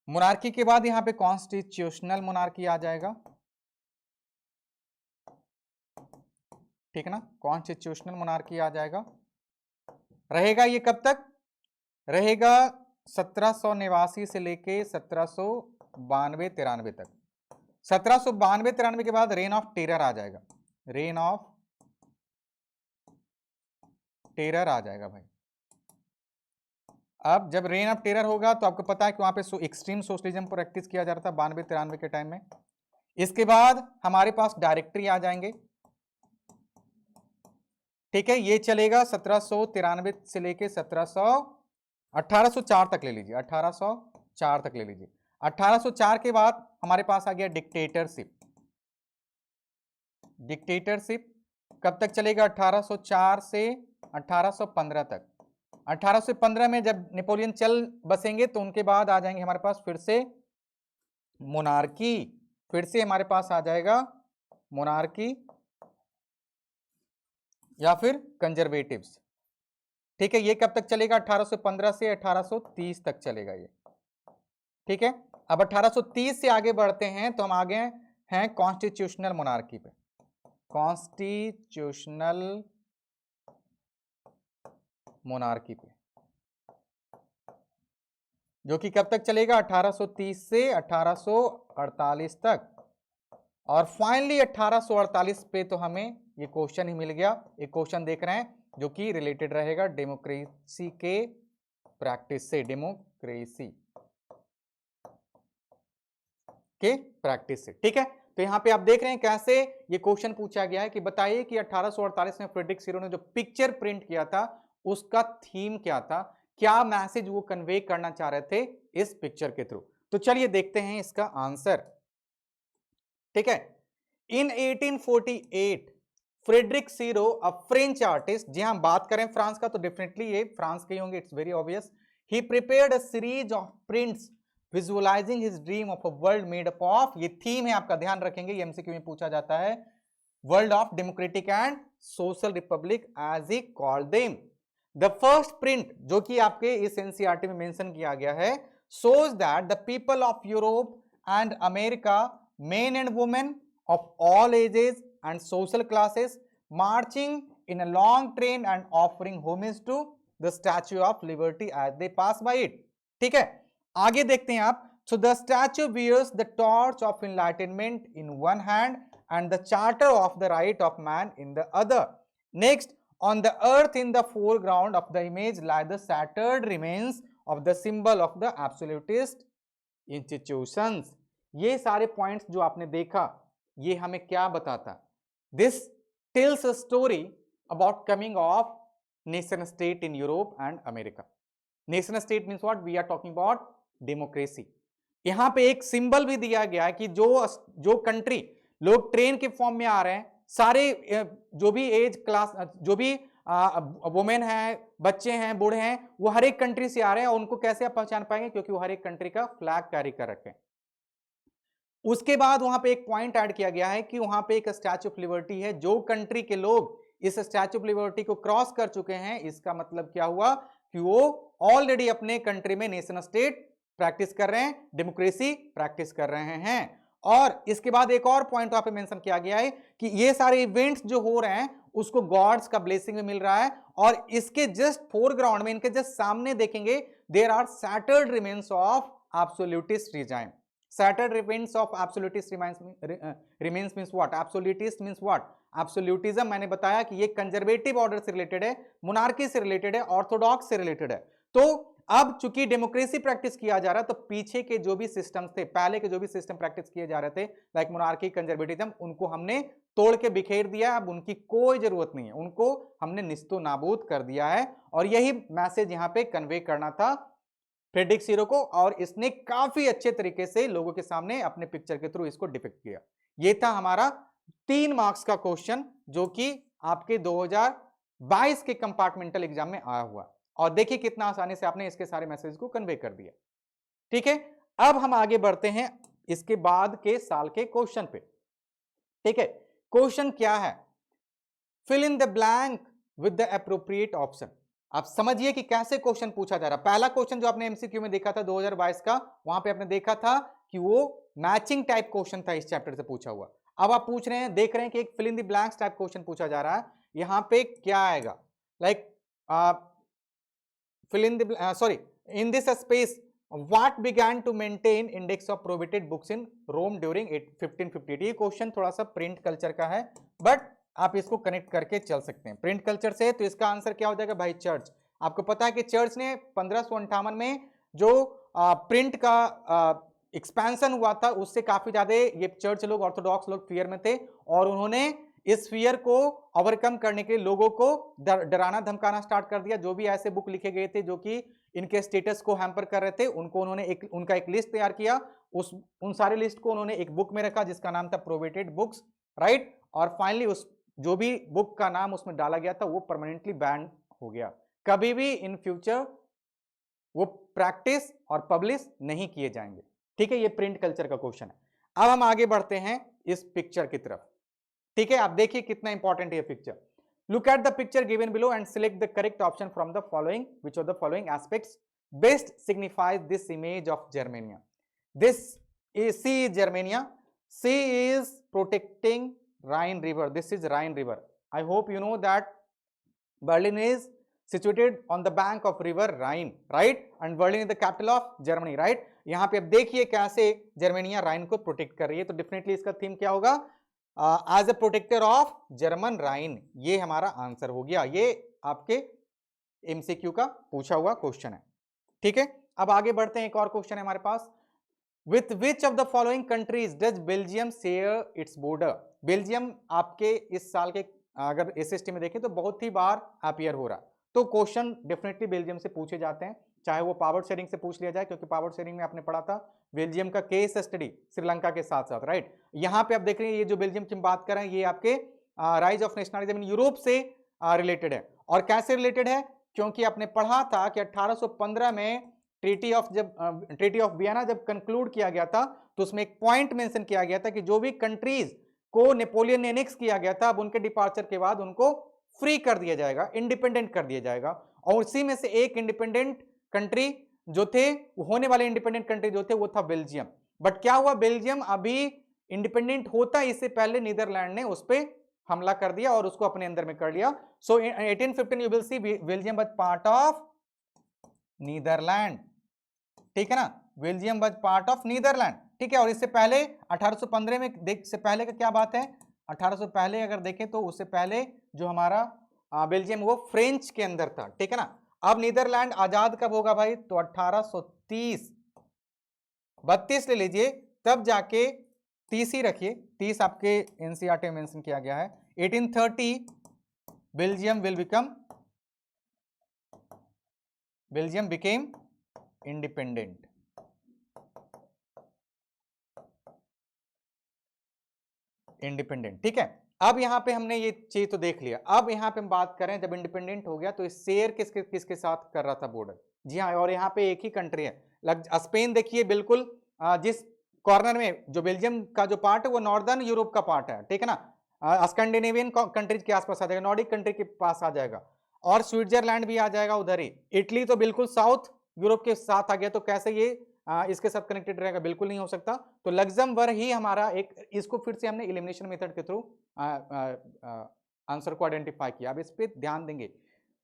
मोनार्की के बाद यहां पे कॉन्स्टिट्यूशनल मोनार्की आ जाएगा। ठीक है ना, कॉन्स्टिट्यूशनल मोनार्की आ जाएगा। रहेगा ये कब तक रहेगा, 1789 से लेके 1792-93 तक। 1792-93 के बाद रेन ऑफ टेरर आ जाएगा, रेन ऑफ टेरर आ जाएगा भाई। अब जब रेन ऑफ टेरर होगा तो आपको पता है कि वहां पे एक्सट्रीम सोशलिज्म प्रैक्टिस किया जा रहा था 92-93 के टाइम में। इसके बाद हमारे पास डायरेक्टरी आ जाएंगे। ठीक है, ये चलेगा 1793 से लेके 1804 तक ले लीजिए, 1804 तक ले लीजिए। 1804 के बाद हमारे पास आ गया डिक्टेटरशिप। डिक्टेटरशिप कब तक चलेगा, 1804 से 1815 तक। 1815 में जब नेपोलियन चल बसेंगे तो उनके बाद आ जाएंगे हमारे पास फिर से मोनार्की, फिर से हमारे पास आ जाएगा मोनार्की या फिर कंजर्वेटिव्स। ठीक है, ये कब तक चलेगा, 1815 से 1830 तक चलेगा ये। ठीक है, अब 1830 से आगे बढ़ते हैं तो हम आगे हैं कॉन्स्टिट्यूशनल मोनार्की पे। कॉन्स्टिट्यूशनल मोनार्की पे जो कि कब तक चलेगा, 1830 से 1848 तक। और फाइनली 1848 पे तो हमें ये क्वेश्चन ही मिल गया। एक क्वेश्चन देख रहे हैं जो कि रिलेटेड रहेगा डेमोक्रेसी के प्रैक्टिस से, डेमोक्रेसी। के प्रैक्टिस से। ठीक है, तो यहां पे आप देख रहे हैं कैसे ये क्वेश्चन पूछा गया है कि बताइए कि 1848 में फ्रेडरिक सीरो ने जो पिक्चर प्रिंट किया था उसका थीम क्या था, क्या मैसेज वो कन्वे करना चाह रहे थे इस पिक्चर के थ्रू। तो चलिए देखते हैं इसका आंसर। ठीक है, in 1848 Frederic Sorrieu a French artist, जी हम बात करें फ्रांस का तो डेफिनेटली ये फ्रांस के होंगे, it's very obvious. He prepared a series of prints visualising his dream of a world made up of, ये थीम है आपका ध्यान रखेंगे, ये एमसीक्यू में पूछा जाता है, world of democratic and social republic as he called them. The first print जो कि आपके इस एनसीईआरटी में मेंशन किया गया है, shows that the people of Europe and America, men and women of all ages and social classes, marching in a long train and offering homage to the Statue of Liberty as they pass by it. ठीक है, आगे देखते हैं आप। So the statue bears the torch of enlightenment in one hand and the charter of the right of man in the other. Next, on the earth in the foreground of the image lie the shattered remains of the symbol of the absolutist institutions. ये सारे points जो आपने देखा ये हमें क्या बताता, this tells a story about coming of nation state in Europe and America. Nation state means what? We are talking about democracy. यहां पे एक सिंबल भी दिया गया है कि जो कंट्री लोग ट्रेन के फॉर्म में आ रहे हैं, सारे जो भी एज क्लास, जो भी वुमेन है, बच्चे हैं, बूढ़े हैं, वो हर एक कंट्री से आ रहे हैं। उनको कैसे आप पहचान पाएंगे? क्योंकि वो हर एक कंट्री का फ्लैग कैरी कर रखे हैं। उसके बाद वहां पे एक पॉइंट ऐड किया गया है कि वहां पे एक स्टैच्यू ऑफ लिबर्टी है, जो कंट्री के लोग इस स्टैच्यू ऑफ लिबर्टी को क्रॉस कर चुके हैं, इसका मतलब क्या हुआ कि वो ऑलरेडी अपने कंट्री में नेशन स्टेट प्रैक्टिस कर रहे हैं, डेमोक्रेसी प्रैक्टिस कर रहे हैं। और इसके बाद एक और पॉइंट वहां पे मेंशन किया गया है कि ये सारे इवेंट्स जो हो रहे हैं उसको गॉड्स का ब्लेसिंग भी मिल रहा है। और इसके जस्ट फोरग्राउंड में, इनके जस्ट सामने देखेंगे, there are shattered remains of absolutist regime. Shattered remains of absolutist remains means what? Absolutist means what? Absolutism मैंने बताया कि ये कंजर्वेटिव ऑर्डर से रिलेटेड है, मोनार्की से रिलेटेड है, ऑर्थोडॉक्स से रिलेटेड है। तो अब चूंकि डेमोक्रेसी प्रैक्टिस किया जा रहा है, तो पीछे के जो भी सिस्टम्स थे, पहले के जो भी सिस्टम प्रैक्टिस किए जा रहे थे, लाइक मोनार्की, कंजर्वेटिज्म, उनको हमने तोड़ के बिखेर दिया। अब उनकी कोई जरूरत नहीं है, उनको हमने निस्तो नाबूद कर दिया है। और यही मैसेज यहाँ पे कन्वे करना था फ्रेडरिक सीरो को, और इसने काफी अच्छे तरीके से लोगों के सामने अपने पिक्चर के थ्रू इसको डिपिक्ट किया। ये था हमारा 3 मार्क्स का क्वेश्चन जो कि आपके 2022 के कंपार्टमेंटल एग्जाम में आया हुआ। और देखिए कितना आसानी से आपने इसके सारे मैसेज को कन्वे कर दिया। ठीक है, अब हम आगे बढ़ते हैं इसके बाद के साल के क्वेश्चन पे। ठीक है, क्वेश्चन क्या है? Fill in the blank with the appropriate option. आप समझिए कि कैसे क्वेश्चन पूछा जा रहा है। पहला क्वेश्चन जो आपने एमसीक्यू में देखा था 2022 का, वहां पे आपने देखा था कि वो मैचिंग टाइप क्वेश्चन था, इस चैप्टर से पूछा हुआ। अब आप पूछ रहे हैं, देख रहे हैं कि एक fill in the blanks type question पूछा जा रहा है। यहां पे क्या आएगा? Like fill in the sorry, in this space what began to maintain index of prohibited books in Rome during 1558। ये क्वेश्चन थोड़ा सा प्रिंट कल्चर का है, बट आप इसको कनेक्ट करके चल सकते हैं प्रिंट कल्चर से। तो इसका आंसर क्या हो जाएगा भाई? चर्च। आपको पता है कि चर्च ने 1558 में जो प्रिंट का एक्सपेंशन हुआ था, उससे काफी ज्यादा ये चर्च लोग, ऑर्थोडॉक्स लोग फियर में थे, और उन्होंने इस फियर को ओवरकम करने के लिए लोगों को डराना धमकाना स्टार्ट कर दिया। जो भी ऐसे बुक लिखे गए थे जो कि इनके स्टेटस को हैम्पर कर रहे थे, उनको उन्होंने उनका एक लिस्ट तैयार किया। उन सारे लिस्ट को उन्होंने एक बुक में रखा जिसका नाम था प्रोहिबिटेड बुक्स, राइट। और फाइनली उस जो भी बुक का नाम उसमें डाला गया था वो परमानेंटली बैन हो गया। कभी भी इन फ्यूचर वो प्रैक्टिस और पब्लिश नहीं किए जाएंगे। ठीक है, ये प्रिंट कल्चर का क्वेश्चन है। अब हम आगे बढ़ते हैं इस पिक्चर की तरफ। ठीक है, आप देखिए कितना इंपॉर्टेंट है ये picture. Look at the picture given below and select the correct option from the following, which of the following aspects best signifies this image of Germania. This is she is Germania, she is protecting Rhine river. This is Rhine river. I hope you know that Berlin is situated on the bank of river Rhine, right? And Berlin is the capital of Germany, right? यहाँ पे अब देखिए कैसे Germania राइन को protect कर रही है। तो डेफिनेटली इसका थीम क्या होगा? As a protector of German Rhine. ये हमारा आंसर हो गया। ये आपके एमसीक्यू का पूछा हुआ क्वेश्चन है। ठीक है, अब आगे बढ़ते हैं। एक और क्वेश्चन है हमारे पास। With which of the following countries does Belgium share its border? Belgium आपके इस साल के अगर एसएसटी में देखें तो बहुत ही बार अपीयर हो रहा, तो क्वेश्चन डेफिनेटली बेल्जियम से पूछे जाते हैं, चाहे वो पावर शेयरिंग से पूछ लिया जाए, क्योंकि पावर शेयरिंग में आपने पढ़ा था बेल्जियम का केस स्टडी श्रीलंका के साथ साथ, राइट। यहाँ पे आप देख रहे हैं ये जो बेल्जियम की बात कर रहे हैं ये आपके rise of nationalism in Europe से रिलेटेड है। और कैसे रिलेटेड है? क्योंकि आपने पढ़ा था कि 1815 में ट्रीटी ऑफ वियना जब कंक्लूड किया गया था तो उसमें एक पॉइंट मेंशन किया गया था कि जो भी कंट्रीज को नेपोलियन ने एनेक्स किया गया था अब उनके डिपार्चर के बाद उनको फ्री कर दिया जाएगा, इंडिपेंडेंट कर दिया जाएगा। और उसी में से एक इंडिपेंडेंट कंट्री जो थे, होने वाले इंडिपेंडेंट कंट्री जो थे वो था बेल्जियम। बट क्या हुआ, बेल्जियम अभी इंडिपेंडेंट होता इससे पहले नीदरलैंड ने उस पर हमला कर दिया और उसको अपने अंदर में कर लिया। So 1815 you will see Belgium was part of Netherlands, ठीक है ना, Belgium was part of Netherlands, ठीक है। और इससे पहले 1815 में से पहले का क्या बात है, 1800 पहले अगर देखें तो उससे पहले जो हमारा बेल्जियम वो फ्रेंच के अंदर था, ठीक है ना। अब नीदरलैंड आजाद कब होगा भाई, तो 1830, 32 ले लीजिए, तब जाके 30 ही रखिए, 30 आपके एनसीईआरटी में मेंशन किया गया है। 1830 बेल्जियम बिकेम इंडिपेंडेंट, ठीक है। अब यहां पे हमने ये चीज तो देख लिया, अब यहां पे हम बात करें जब इंडिपेंडेंट हो गया तो इस शेयर किसके साथ कर रहा था बॉर्डर, जी हाँ, और यहाँ पे एक ही कंट्री है स्पेन, देखिए बिल्कुल जिस कॉर्नर में जो बेल्जियम का जो पार्ट है वो नॉर्दर्न यूरोप का पार्ट है, ठीक है ना, स्कैंडिनेवियन कंट्रीज के आसपास आ जाएगा, नॉर्डिक कंट्री के पास आ जाएगा, और स्विट्जरलैंड भी आ जाएगा उधर ही। इटली तो बिल्कुल साउथ यूरोप के साथ आ गया, तो कैसे ये इसके साथ कनेक्टेड रहेगा, बिल्कुल नहीं हो सकता। तो लग्जमबर्ग ही हमारा एक, इसको फिर से हमने एलिमिनेशन मेथड के थ्रू आंसर को आइडेंटिफाई किया। अब इस पे ध्यान देंगे,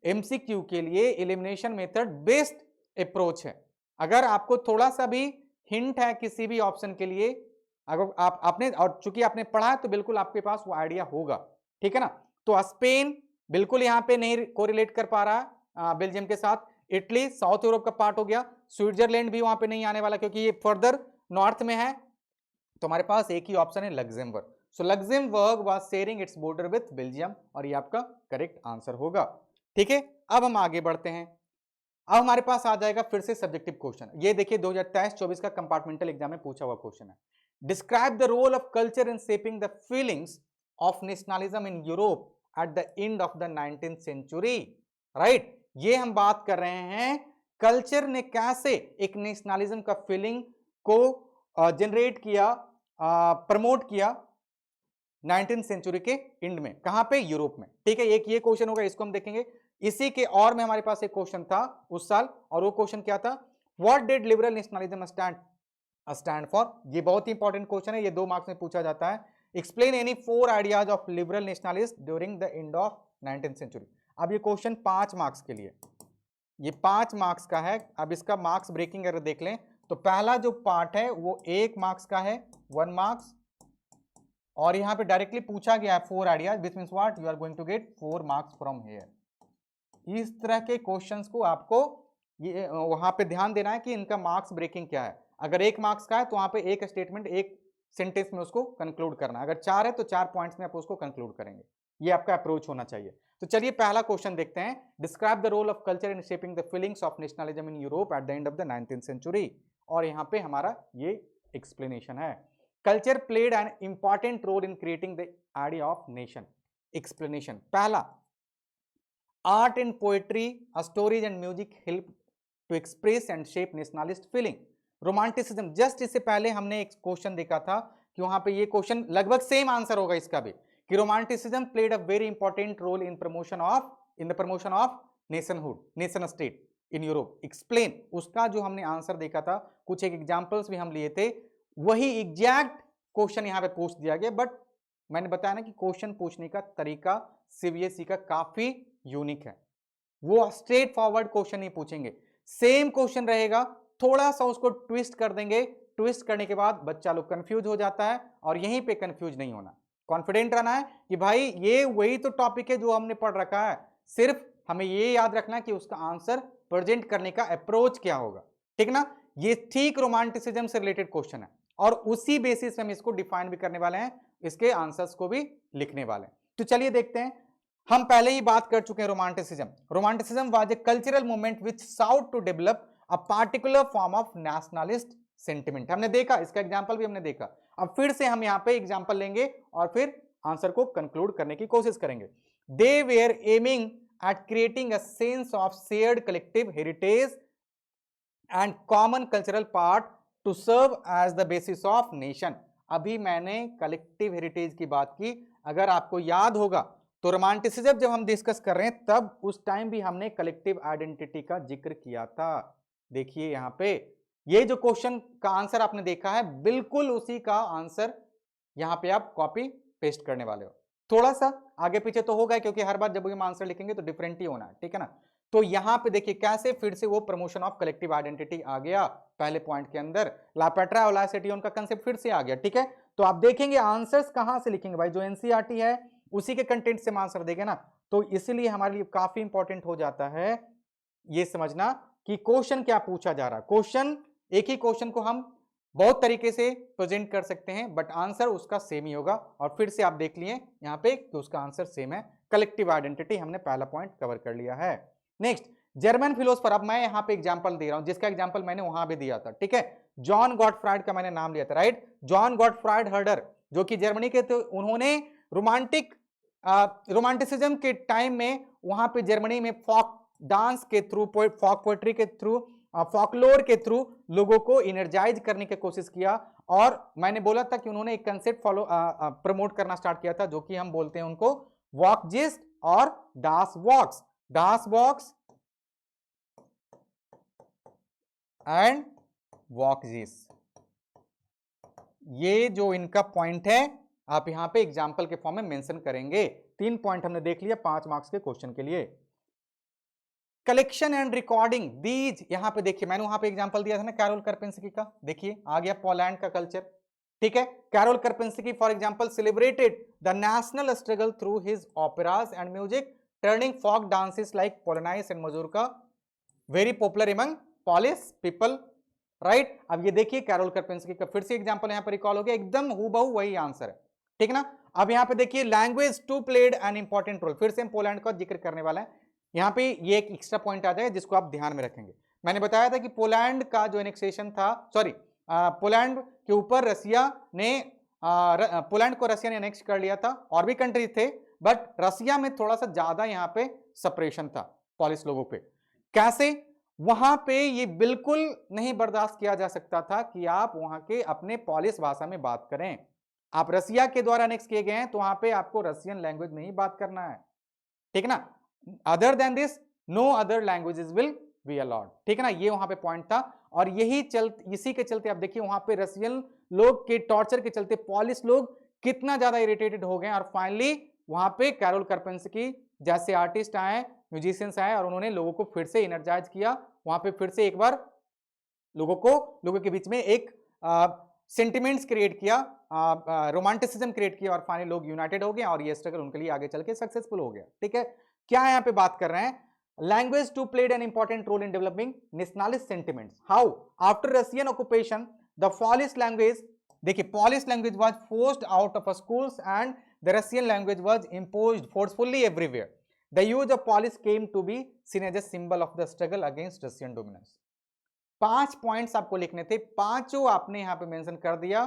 एमसीक्यू के लिए एलिमिनेशन मेथड बेस्ट अप्रोच है। अगर आपको थोड़ा सा भी हिंट है किसी भी ऑप्शन के लिए, अगर आपने और चूंकि आपने पढ़ा तो बिल्कुल आपके पास वो आइडिया होगा, ठीक है ना। तो स्पेन बिल्कुल यहाँ पे नहीं कोरिलेट कर पा रहा बेल्जियम के साथ, इटली साउथ यूरोप का पार्ट हो गया, स्विट्जरलैंड भी वहां पे नहीं आने वाला क्योंकि ये फर्दर नॉर्थ में है, तो हमारे पास एक ही ऑप्शन है Luxembourg. So Luxembourg was sharing its border with Belgium, और ये आपका करेक्ट आंसर होगा, ठीक है। अब हम आगे बढ़ते हैं, अब हमारे पास आ जाएगा फिर से सब्जेक्टिव क्वेश्चन। ये देखिए 2023-24 का कंपार्टमेंटल एग्जाम में पूछा हुआ क्वेश्चन है। Describe the role of culture in shaping the feelings of nationalism in Europe at the end of the 19th century, right. ये हम बात कर रहे हैं कल्चर ने कैसे एक नेशनलिज्म का फीलिंग को जनरेट किया, प्रमोट किया 19th सेंचुरी के एंड में, कहां पे, यूरोप में, ठीक है। एक ये क्वेश्चन होगा, इसको हम देखेंगे। इसी के और में हमारे पास एक क्वेश्चन था उस साल, और वो क्वेश्चन क्या था, what did liberal nationalism stand for. ये बहुत ही इंपॉर्टेंट क्वेश्चन है, ये 2 मार्क्स में पूछा जाता है। Explain any 4 ideas of liberal nationalist during the end of 19th century. अब ये क्वेश्चन 5 मार्क्स के लिए, ये 5 मार्क्स का है। अब इसका मार्क्स ब्रेकिंग अगर देख लें तो पहला जो पार्ट है वो 1 मार्क्स का है, 1 मार्क्स, और यहां पे डायरेक्टली पूछा गया है 4 ideas, which means what, you are going to get 4 marks from here. इस तरह के क्वेश्चंस को आपको ये वहां पे ध्यान देना है कि इनका मार्क्स ब्रेकिंग क्या है। अगर 1 मार्क्स का है तो वहां पे एक स्टेटमेंट, एक सेंटेंस में उसको कंक्लूड करना है, अगर 4 है तो 4 पॉइंट्स में आप उसको कंक्लूड करेंगे। ये आपका अप्रोच होना चाहिए। तो चलिए पहला क्वेश्चन देखते हैं, describe the role of culture in shaping the feelings of nationalism in Europe at the end of the 19th century, और यहाँ पे हमारा ये एक्सप्लेनेशन है। Culture played an important role in creating the idea of nation. Explanation, पहला, art and poetry, stories and music help to express and shape nationalist feeling. Romanticism, just इससे पहले हमने एक क्वेश्चन देखा था कि वहां पे ये क्वेश्चन लगभग सेम आंसर होगा इसका भी, कि romanticism played a very important role in the promotion of nationhood, nation state in Europe. Explain, उसका जो हमने आंसर देखा था, कुछ एक एग्जांपल्स भी हम लिए थे, वही एग्जैक्ट क्वेश्चन यहां पे पूछ दिया गया। बट मैंने बताया ना कि क्वेश्चन पूछने का तरीका सीबीएसई का काफी यूनिक है, वो स्ट्रेट फॉरवर्ड क्वेश्चन नहीं पूछेंगे, सेम क्वेश्चन रहेगा, थोड़ा सा उसको ट्विस्ट कर देंगे, ट्विस्ट करने के बाद बच्चा लोग कंफ्यूज हो जाता है, और यहीं पे कंफ्यूज नहीं होना, कॉन्फिडेंट रहना है कि भाई ये वही तो टॉपिक है जो हमने पढ़ रखा है, सिर्फ हमें ये याद रखना है कि उसका आंसर प्रेजेंट करने का अप्रोच क्या होगा, ठीक ना। ये ठीक रोमांटिसिज्म से रिलेटेड क्वेश्चन है और उसी बेसिस पे हम इसको डिफाइन भी करने वाले हैं, इसके आंसर्स को भी लिखने वाले हैं। तो चलिए देखते हैं, हम पहले ही बात कर चुके हैं romanticism. Romanticism was a cultural movement which sought to develop a particular form of nationalist sentiment. हमने देखा, इसका एग्जांपल भी हमने देखा। अब फिर से हम यहां पे एग्जांपल लेंगे और फिर आंसर को कंक्लूड करने की कोशिश करेंगे। They were aiming at creating a sense of shared collective heritage and common cultural part to serve as the basis of nation. अभी मैंने कलेक्टिव हेरिटेज की बात की, अगर आपको याद होगा तो रोमांटिसिज्म जब हम डिस्कस कर रहे हैं तब उस टाइम भी हमने कलेक्टिव आइडेंटिटी का जिक्र किया था। देखिए यहां पे ये जो क्वेश्चन का आंसर आपने देखा है, बिल्कुल उसी का आंसर यहां पे आप कॉपी पेस्ट करने वाले हो। थोड़ा सा आगे पीछे तो होगा क्योंकि हर बार जब हम आंसर लिखेंगे तो डिफरेंट ही होना है, ठीक है ना। तो यहां पे देखिए कैसे फिर से वो प्रमोशन ऑफ कलेक्टिव आइडेंटिटी आ गया पहले पॉइंट के अंदर, ला पेट्रा और ला सिटियोन का कंसेप्ट फिर से आ गया, ठीक है। तो आप देखेंगे आंसर्स कहां से लिखेंगे भाई, जो एनसीईआरटी है उसी के कंटेंट से हम आंसर देंगे ना, तो इसलिए हमारे लिए काफी इंपॉर्टेंट हो जाता है ये समझना कि क्वेश्चन क्या पूछा जा रहा है। क्वेश्चन, एक ही क्वेश्चन को हम बहुत तरीके से प्रेजेंट कर सकते हैं बट आंसर उसका सेम ही होगा। और फिर से आप देख लिए यहां पे कि उसका आंसर सेम है, कलेक्टिव आइडेंटिटी हमने पहला पॉइंट कवर कर लिया है। नेक्स्ट, जर्मन फिलोसफर, अब मैं यहां पे एग्जांपल दे रहा हूं जिसका एग्जांपल मैंने वहां भी दिया था, ठीक है। जॉन गॉटफ्राइड का मैंने नाम लिया था, राइट। जॉन गॉटफ्राइड हर्डर जो कि जर्मनी के थे, उन्होंने रोमांटिसिज्म के टाइम में वहां पे जर्मनी में फोक डांस के थ्रू, फोक पोएट्री के थ्रू, फॉकलोर के थ्रू लोगों को एनर्जाइज करने की कोशिश किया। और मैंने बोला था कि उन्होंने एक कंसेप्ट फॉलो प्रमोट करना स्टार्ट किया था जो कि हम बोलते हैं उनको वॉकजिस्ट और डास वॉक्स, डास वॉक्स एंड वॉकजिस। ये जो इनका पॉइंट है आप यहां पे एग्जांपल के फॉर्म में मेंशन करेंगे। 3 पॉइंट हमने देख लिया 5 मार्क्स के क्वेश्चन के लिए। कलेक्शन एंड रिकॉर्डिंग दीज, यहां पे देखिए मैंने वहां पे एग्जांपल दिया था ना कैरोल कर्पेंस्की का, देखिए आ गया पोलैंड का कल्चर, ठीक है। Karol Kurpinski for example celebrated the national struggle through his operas and music, turning folk dances like polonaise and mazurka very popular among Polish people, right. अब ये देखिए कैरोल कर्पेंस्की का फिर से एग्जांपल यहां पर रिकॉल हो गया, एकदम हूबहू वही आंसर है, ठीक ना। अब यहां पे देखिए language too played an important role, फिर से हम पोलैंड का जिक्र करने वाला है। यहां पे ये एक एक्स्ट्रा पॉइंट आ जाएगा जिसको आप ध्यान में रखेंगे। मैंने बताया था कि पोलैंड का जो एनेक्सेशन था, सॉरी पोलैंड के ऊपर रसिया ने पोलैंड को रसिया ने एनेक्स कर लिया था, और भी कंट्री थे बट रसिया में थोड़ा सा ज्यादा यहां पे सपरेशन था पॉलिश लोगों पे। कैसे, वहां पे ये बिल्कुल नहीं बर्दाश्त किया जा सकता था कि आप वहां के अपने पॉलिश भाषा में बात करें। आप रसिया के द्वारा एनेक्स किए गए हैं तो वहां पे आपको रसियन लैंग्वेज में ही बात करना है, ठीक है ना। Other than this no other languages will be allowed, ठीक है ना। ये वहां पे पॉइंट था और इसी के चलते आप देखिए वहां पे रसियन लोग के टॉर्चर के चलते पॉलिश लोग कितना ज्यादा इरिटेटेड हो गए और फाइनली वहां पे कैरोल कर्पेंस्की जैसे आर्टिस्ट आए, म्यूजिशियंस आए और उन्होंने लोगों को फिर से एनर्जाइज किया। वहां पे फिर से एक बार लोगों के बीच में एक सेंटिमेंट्स क्रिएट किया, रोमांटिसिज्म क्रिएट किया और फाइनली लोग यूनाइटेड हो गए और ये स्ट्रगल उनके लिए आगे चल के सक्सेसफुल हो गया, ठीक है। क्या यहाँ पे बात कर रहे हैं, language too played an important role in developing nationalist sentiments. How, after Russian occupation the Polish language, देखिए Polish language was forced out of schools and the Russian language was imposed forcefully everywhere. The use of Polish came to be seen as a symbol of the struggle against Russian dominance. 5 points आपको लिखने थे, पांचों आपने यहां पे mention कर दिया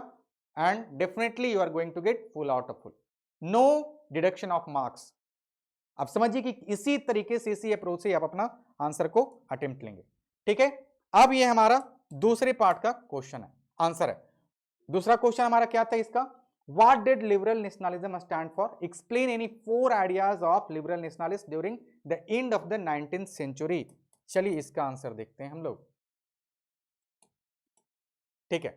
and definitely you are going to get full out of full, no deduction of marks. अब समझिए कि इसी तरीके से, इसी अप्रोच से आप अपना आंसर को अटेम्प्ट लेंगे, ठीक है। अब ये हमारा दूसरे पार्ट का क्वेश्चन है, आंसर है। दूसरा क्वेश्चन हमारा क्या था इसका, what did liberal nationalism stand for, explain any 4 ideas of liberal nationalist during the end of the 19th century. चलिए इसका आंसर देखते हैं हम लोग, ठीक है।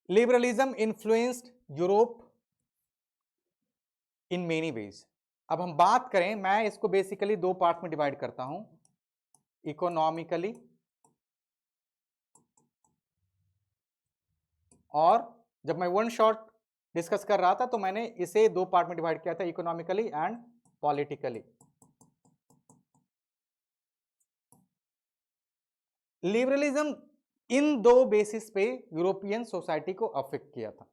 Liberalism influenced Europe in many ways. अब हम बात करें, मैं इसको बेसिकली 2 पार्ट में डिवाइड करता हूं, इकोनॉमिकली और जब मैं वन शॉट डिस्कस कर रहा था तो मैंने इसे 2 पार्ट में डिवाइड किया था, इकोनॉमिकली एंड पॉलिटिकली। लिबरलिज्म इन दो बेसिस पे यूरोपियन सोसाइटी को अफेक्ट किया था।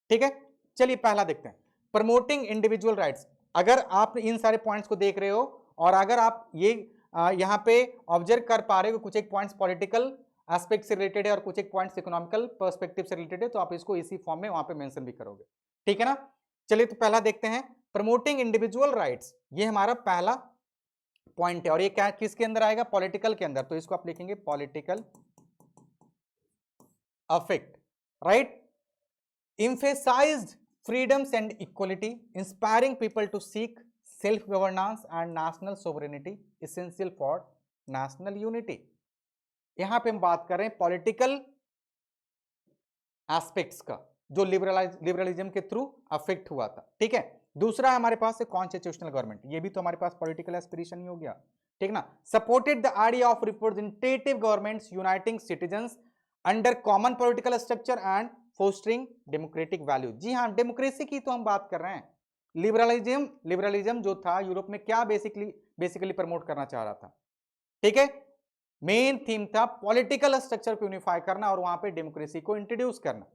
ठीक है, चलिए पहला देखते हैं, प्रमोटिंग इंडिविजुअल राइट्स। अगर आप इन सारे पॉइंट्स को देख रहे हो और अगर आप ये यहाँ पे ऑब्जर्व कर पा रहे हो कुछ एक पॉइंट्स पॉलिटिकल एस्पेक्ट से रिलेटेड है और कुछ एक पॉइंट्स इकोनॉमिकल पर्सपेक्टिव से रिलेटेड है, तो आप इसको इसी फॉर्म में वहां पे मेंशन भी करोगे। ठीक है ना, चलिए तो पहला देखते हैं, प्रमोटिंग इंडिविजुअल राइट्स, ये हमारा पहला पॉइंट है और ये क्या किसके अंदर आएगा, पॉलिटिकल के अंदर, तो इसको आप लिखेंगे political affect, right. emphasized freedoms and equality, inspiring people to seek self-governance and national sovereignty, essential for national unity। यहां पे हम बात कर रहे हैं पॉलिटिकल एस्पेक्ट्स का जो लिबरलिज्म के थ्रू अफेक्ट हुआ था। ठीक है, दूसरा हमारे पास है कॉन्स्टिट्यूशनल गवर्नमेंट, ये भी तो हमारे पास पॉलिटिकल एस्पिरेशन ही हो गया। ठीक ना, supported the idea of representative governments uniting citizens under common political structure and fostering democratic value. जी हाँ, डेमोक्रेसी की तो हम बात कर रहे हैं। लिबरलिज्म जो था यूरोप में क्या बेसिकली प्रमोट करना चाह रहा था। ठीक है, मेन थीम था पॉलिटिकल स्ट्रक्चर को यूनिफाई करना और वहां पे डेमोक्रेसी को इंट्रोड्यूस करना।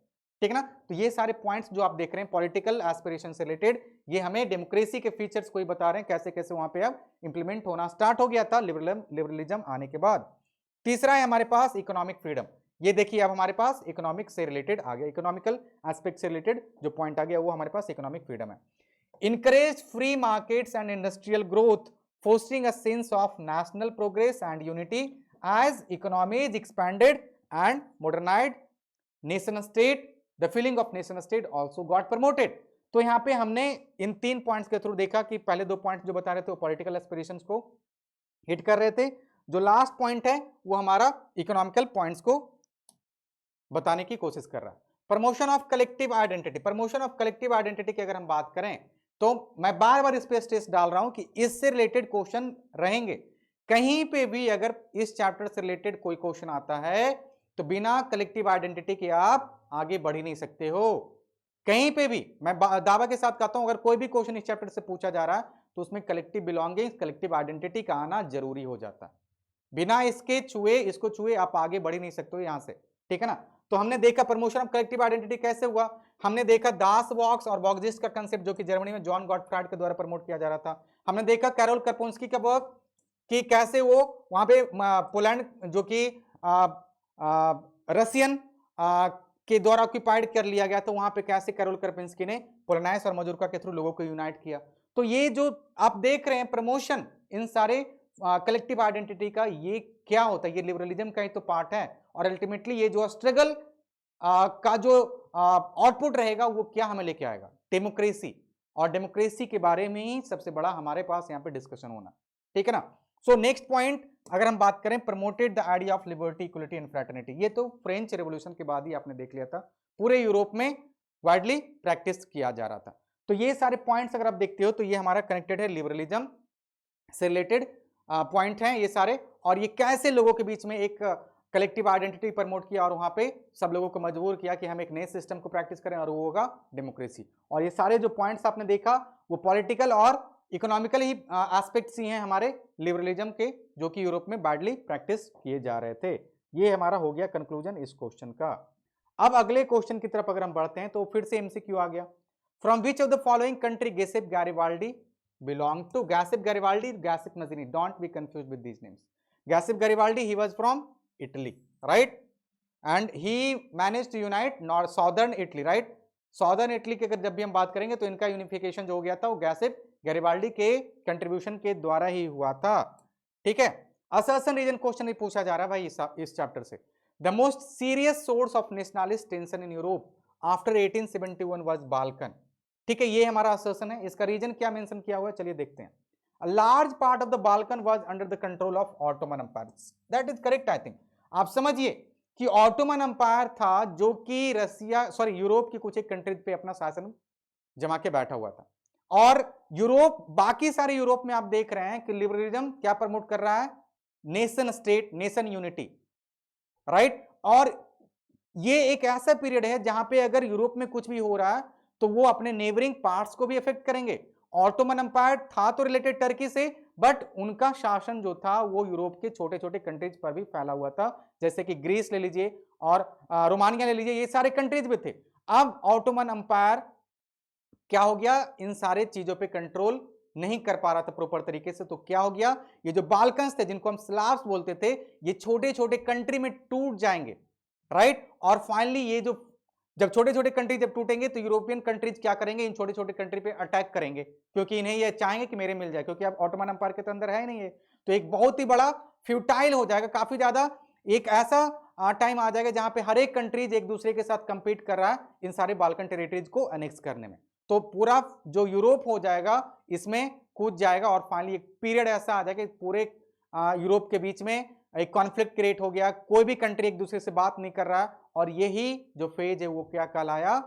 ठीक है ना, तो ये सारे पॉइंट्स जो आप देख रहे हैं पॉलिटिकल एस्पिरेशन से रिलेटेड, ये हमें डेमोक्रेसी के फीचर्स को ही बता रहे हैं, कैसे कैसे वहां पे अब इंप्लीमेंट होना स्टार्ट हो गया था लिबरलिज्म आने के बाद। तीसरा है हमारे पास इकोनॉमिक फ्रीडम। ये देखिए अब हमारे पास इकोनॉमिक से रिलेटेड आ गया, इकोनॉमिकल एस्पेक्ट से रिलेटेड जो पॉइंट आ गया वो हमारे पास इकोनॉमिक फ्रीडम है। Encourage free markets and industrial growth, fostering a sense of national progress and unity as economies expanded and modernised, nation state, the feeling of nation state also got promoted. तो यहाँ पे हमने इन तीन points के through देखा कि पहले दो पॉइंट्स जो बता रहे थे वो पॉलिटिकल एस्पिरेशंस को हिट कर रहे थे, जो लास्ट पॉइंट है वो हमारा इकोनॉमिकल पॉइंट्स को बताने की कोशिश कर रहा है। Promotion of collective identity, promotion of collective identity की अगर हम बात करें तो मैं बार बार इस पे स्ट्रेस डाल रहा हूं कि इससे रिलेटेड क्वेश्चन रहेंगे। कहीं पे भी अगर इस चैप्टर से रिलेटेड कोई क्वेश्चन आता है तो बिना कलेक्टिव आइडेंटिटी के आप आगे बढ़ ही नहीं सकते हो। कहीं पे भी मैं दावा के साथ कहता हूं अगर कोई भी क्वेश्चन इस चैप्टर से पूछा जा रहा है तो उसमें कलेक्टिव बिलोंगिंग, कलेक्टिव आइडेंटिटी का आना जरूरी हो जाता है। बिना इसको छुए आप आगे बढ़ ही नहीं सकते हो यहां से। ठीक है ना, तो हमने देखा प्रमोशन ऑफ कलेक्टिव आइडेंटिटी कैसे हुआ, हमने देखा दास वॉक्स और वॉक्जिस्ट का कंसेप्ट जो कि जर्मनी में जॉन गॉटफ्राइड के द्वारा प्रमोट किया जा रहा था। हमने देखा कैरोल कर्पोन्स्की का वर्क कि कैसे वो वहां पे पोलैंड जो कि रशियन के द्वारा ऑक्यूपाइड कर लिया गया, तो वहां पे कैसे कैरोल कर्पोन्स्की ने पोलनाइस और मजूरका के थ्रू लोगों को यूनाइट किया। तो ये जो आप देख रहे हैं प्रमोशन इन सारे कलेक्टिव आइडेंटिटी का, ये क्या होता है, ये लिबरलिज्म का ही तो पार्ट है। और अल्टीमेटली ये जो स्ट्रगल का जो आउटपुट रहेगा वो क्या हमें लेके आएगा, डेमोक्रेसी। और डेमोक्रेसी के बारे में ही सबसे बड़ा हमारे पास यहाँ पे डिस्कशन होना। ठीक है ना, सो नेक्स्ट पॉइंट अगर हम बात करें, promoted the idea of liberty, equality and fraternity. ये तो फ्रेंच रेवोल्यूशन के बाद ही आपने देख लिया था, पूरे यूरोप में वाइडली प्रैक्टिस किया जा रहा था। तो ये सारे पॉइंट्स अगर आप देखते हो तो ये हमारा कनेक्टेड है, लिबरलिज्म से रिलेटेड पॉइंट हैं ये सारे, और ये कैसे लोगों के बीच में एक कलेक्टिव आइडेंटिटी प्रमोट किया और वहां पे सब लोगों को मजबूर किया कि हम एक नए सिस्टम को प्रैक्टिस करें और वो होगा डेमोक्रेसी। और ये सारे जो पॉइंट्स आपने देखा वो पॉलिटिकल और इकोनॉमिकल ही एस्पेक्ट्स ही हैं हमारे लिबरलिज्म के, जो कि यूरोप में बैडली प्रैक्टिस किए जा रहे थे। ये हमारा हो गया कंक्लूजन इस क्वेश्चन का। अब अगले क्वेश्चन की तरफ अगर हम बढ़ते हैं तो फिर से एमसीक्यू आ गया, from which of the following country Giuseppe Garibaldi belong to? Gaspip Garibaldi, Gaspip Mazzini, don't be confused with these names. Gaspip Garibaldi, he was from Italy, right? And he managed to unite southern Italy, right? Southern Italy के अगर जब भी हम बात करेंगे तो इनका unification जो हो गया था वो गैसिप गैरिबाल्डी के कंट्रीब्यूशन के द्वारा ही हुआ था। ठीक है, असर्शन रीजन क्वेश्चन भी पूछा जा रहा है भाई इस चैप्टर से। The most serious source of nationalist tension in Europe after 1871 was Balkan. ठीक है, ये हमारा असर्शन है। इसका रीजन क्या मेंशन किया हुआ है, चलिए देखते हैं। A large part of the Balkan was under the control of Ottoman empire, that is correct I think. आप समझिए कि ऑटोमन एम्पायर था जो कि यूरोप की कुछ एक कंट्रीज पे अपना शासन जमा के बैठा हुआ था। और यूरोप, बाकी सारे यूरोप में आप देख रहे हैं कि लिबरलिज्म क्या प्रमोट कर रहा है, nation state, nation unity, right. और ये एक ऐसा पीरियड है जहां पे अगर यूरोप में कुछ भी हो रहा है तो वो अपने नेबरिंग पार्ट्स को भी अफेक्ट करेंगे। ऑटोमन एम्पायर था तो रिलेटेड टर्की से, बट उनका शासन जो था वो यूरोप के छोटे छोटे कंट्रीज पर भी फैला हुआ था, जैसे कि ग्रीस ले लीजिए और रोमानिया ले लीजिए, ये सारे कंट्रीज में थे। अब ऑटोमन अंपायर क्या हो गया, इन सारे चीजों पे कंट्रोल नहीं कर पा रहा था प्रॉपर तरीके से, तो क्या हो गया, ये जो बाल्कन्स थे जिनको हम स्लाव्स बोलते थे, ये छोटे छोटे कंट्री में टूट जाएंगे, राइट। और फाइनली ये जो जब छोटे छोटे कंट्री जब टूटेंगे तो यूरोपियन कंट्रीज क्या करेंगे, इन छोटे छोटे कंट्री पे अटैक करेंगे, क्योंकि इन्हें ये चाहेंगे कि मेरे मिल जाए, क्योंकि अब ऑटोमन अंपायर के तो अंदर है नहीं है। तो एक बहुत ही बड़ा फ्यूटाइल हो जाएगा, काफी ज्यादा एक ऐसा टाइम आ जाएगा जहां पे हर एक कंट्रीज एक दूसरे के साथ कंपीट कर रहा है इन सारे बाल्कन टेरिटरीज को अनेक्स करने में। तो पूरा जो यूरोप हो जाएगा इसमें कूद जाएगा और फाइनली एक पीरियड ऐसा आ जाएगा कि पूरे यूरोप के बीच में एक कॉन्फ्लिक्ट क्रिएट हो गया, कोई भी कंट्री एक दूसरे से बात नहीं कर रहा है, और यही जो फेज है वो क्या कहलाया,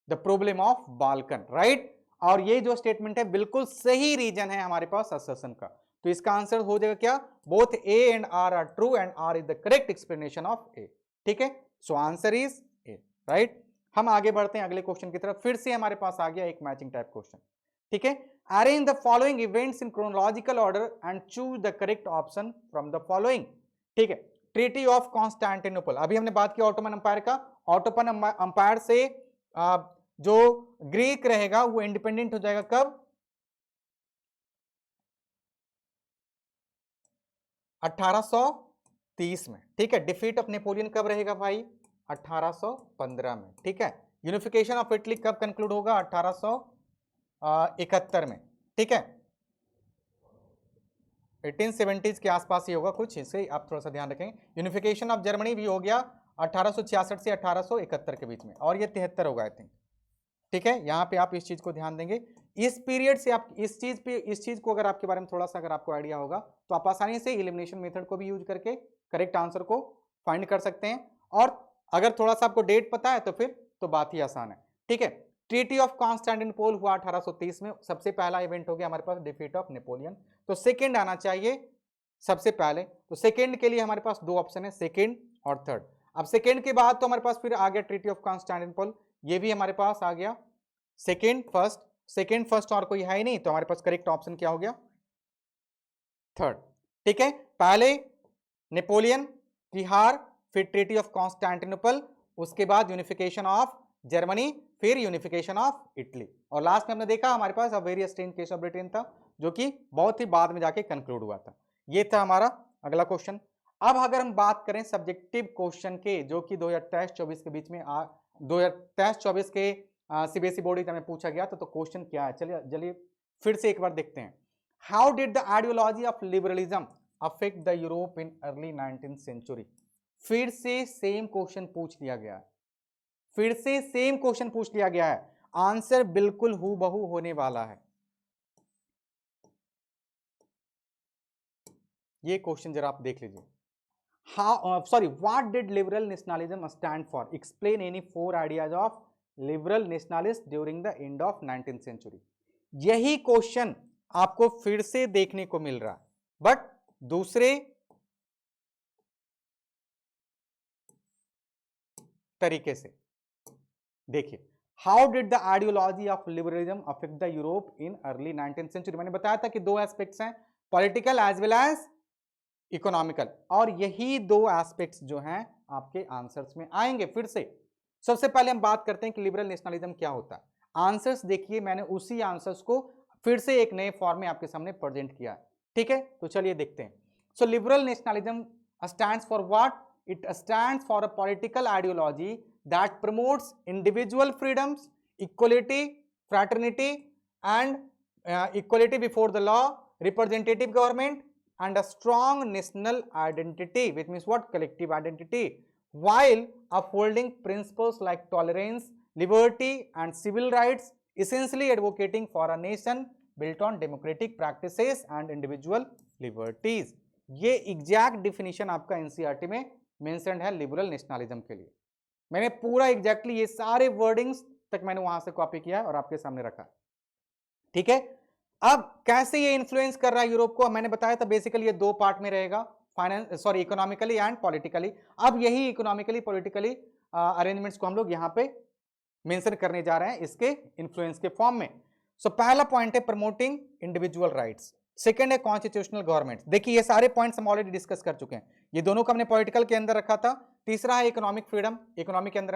the problem of Balkan, right. और ये जो स्टेटमेंट है बिल्कुल सही रीजन है हमारे पास असर्शन का, तो इसका आंसर हो जाएगा क्या, both A and R are true and R is the correct explanation of A, ठीक है। So answer is A, right. हम आगे बढ़ते हैं अगले क्वेश्चन की तरफ, फिर से हमारे पास आ गया एक मैचिंग टाइप क्वेश्चन, ठीक है। Arrange the following events in chronological order and choose the correct option from the following, ठीक है। ट्रीटी ऑफ कॉन्स्टेंटिनोपल, अभी हमने बात की ऑटोमन अंपायर का, ऑटोमन अंपायर से जो ग्रीक रहेगा वो इंडिपेंडेंट हो जाएगा कब, 1830 में, ठीक है। डिफीट ऑफ नेपोलियन कब रहेगा भाई, 1815 में, ठीक है। यूनिफिकेशन ऑफ इटली कब कंक्लूड होगा, 1871 में, ठीक है। 1870s के आसपास ही होगा कुछ, इसे आप थोड़ा सा ध्यान रखें। यूनिफिकेशन ऑफ जर्मनी भी हो गया 1866 से 1871 के बीच में, और ये 73 होगा आई थिंक, ठीक है। यहाँ पे आप इस चीज को ध्यान देंगे, इस पीरियड से आप इस चीज को अगर आपके बारे में थोड़ा सा अगर आपको आइडिया होगा तो आप आसानी से एलिमिनेशन मेथड को भी यूज करके करेक्ट आंसर को फाइंड कर सकते हैं, और अगर थोड़ा सा आपको डेट पता है तो फिर तो बात ही आसान है, ठीक है। ट्रीटी ऑफ कॉन्स्टेंटिनोपल हुआ 1830 में, सबसे पहला इवेंट हो गया हमारे पास डिफीट ऑफ नेपोलियन, तो सेकेंड आना चाहिए सबसे पहले, तो सेकेंड के लिए हमारे पास दो ऑप्शन है, सेकेंड और थर्ड। अब सेकेंड के बाद तो हमारे पास फिर आ गया ट्रीटी ऑफ कॉन्स्टेंटिनोपल, ये भी हमारे पास आ गया, सेकेंड फर्स्ट और कोई है ही नहीं, तो हमारे पास करेक्ट ऑप्शन क्या हो गया, थर्ड, ठीक है। पहले नेपोलियन की हार, फिर ट्रीटी ऑफ कॉन्स्टेंटिनोपल, उसके बाद यूनिफिकेशन ऑफ जर्मनी, फिर यूनिफिकेशन ऑफ इटली, और लास्ट में हमने देखा हमारे पास a very strange case of Britain था, जो कि बहुत ही बाद में जाके कंक्लूड हुआ था। ये था हमारा अगला क्वेश्चन। अब अगर हम बात करें सब्जेक्टिव क्वेश्चन के, जो कि 2023-24 के बीच में 2023-24 के सीबीएसई बोर्ड एग्जाम में पूछा गया था, तो क्वेश्चन क्या है, चलिए फिर से एक बार देखते हैं। How did the ideology of liberalism affect the Europe in early 19th century, फिर से सेम क्वेश्चन पूछ लिया गया है, फिर से सेम क्वेश्चन पूछ लिया गया है, आंसर बिल्कुल हूबहू होने वाला है। ये क्वेश्चन जरा आप देख लीजिए, what did liberal nationalism stand for, explain any 4 ideas of liberal nationalist during the end of 19th century. यही क्वेश्चन आपको फिर से देखने को मिल रहा है, बट दूसरे तरीके से। देखिए, how did the ideology of liberalism affect the Europe in early 19th century, मैंने बताया था कि दो एस्पेक्ट्स हैं, political as well as economical, और यही दो एस्पेक्ट्स जो हैं आपके आंसर्स में आएंगे फिर से। सबसे पहले हम बात करते हैं कि लिबरल नेशनलिज्म क्या होता है। आंसर्स देखिए, मैंने उसी आंसर्स को फिर से एक नए फॉर्म में आपके सामने प्रेजेंट किया है, ठीक है। तो चलिए देखते हैं। So liberal nationalism stands for what, it stands for a political ideology that promotes individual freedoms, equality, fraternity and equality before the law, representative government and a strong national identity, which means what, collective identity, while upholding principles like tolerance, liberty and civil rights, essentially advocating for a nation built on democratic practices and individual liberties। ये exact definition आपका NCERT में mentioned है liberal nationalism के लिए। मैंने पूरा exactly ये सारे वर्डिंग्स तक मैंने वहां से कॉपी किया और आपके सामने रखा, ठीक है। अब कैसे ये इन्फ्लुएंस कर रहा है यूरोप को, मैंने बताया था बेसिकली ये दो पार्ट में रहेगा, इकोनॉमिकली एंड पॉलिटिकली। अब यही इकोनॉमिकली पॉलिटिकली अरेंजमेंट्स को हम लोग यहां पे मेंशन करने जा रहे हैं इसके इन्फ्लुएंस के फॉर्म में। सो पहला पॉइंट है प्रमोटिंग इंडिविजुअल राइट्स। सेकंड है कॉन्स्टिट्यूशनल गवर्नमेंट। देखिए ये सारे पॉइंट्स हम ऑलरेडी डिस्कस कर चुके हैं, ये दोनों को हमने पॉलिटिकल के अंदर रखा था। तीसरा है इकोनॉमिक फ्रीडम, इकोनॉमिक के अंदर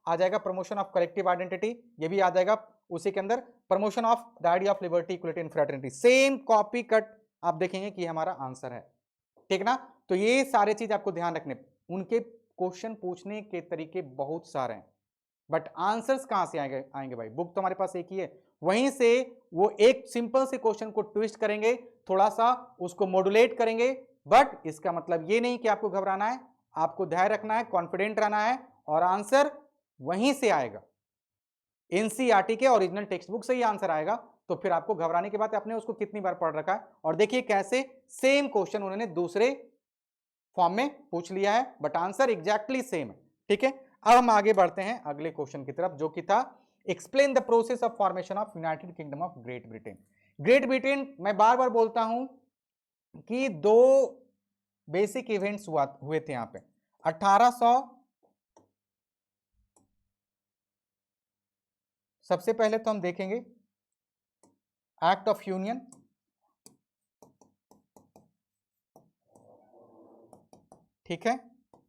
आ जाएगा प्रमोशन ऑफ कलेक्टिव आइडेंटिटी, ये भी आ जाएगा उसी के अंदर। Promotion of the idea of liberty, equality and fraternity, same copy cut आप देखेंगे कि हमारा आंसर है, ठीक ना। तो ये सारे चीज आपको ध्यान रखने, उनके क्वेश्चन पूछने के तरीके बहुत सारे हैं, बट आंसर्स कहां से आएंगे भाई, बुक तो हमारे पास एक ही है, वहीं से वो एक सिंपल से क्वेश्चन को ट्विस्ट करेंगे, थोड़ा सा उसको मॉड्यूलेट करेंगे, बट इसका मतलब ये नहीं कि आपको घबराना है, आपको धैर्य रखना है, कॉन्फिडेंट रहना है, और आंसर वहीं से आएगा, एनसीईआरटी के ओरिजिनल टेक्स्ट बुक से ही आंसर आएगा। तो फिर आपको घबराने की बात है, आपने उसको कितनी बार पढ़ रखा है, और देखिए कैसे सेम क्वेश्चन उन्होंने दूसरे फॉर्म में पूछ लिया है, बट आंसर एग्जैक्टली सेम है, ठीक है। अब हम आगे बढ़ते हैं अगले क्वेश्चन की तरफ, जो कि था explain the process of formation of United Kingdom of Great Britain. Great Britain, मैं बार बार बोलता हूं कि दो बेसिक इवेंट्स हुए थे यहां पे। 1800 सबसे पहले तो हम देखेंगे एक्ट ऑफ यूनियन, ठीक है।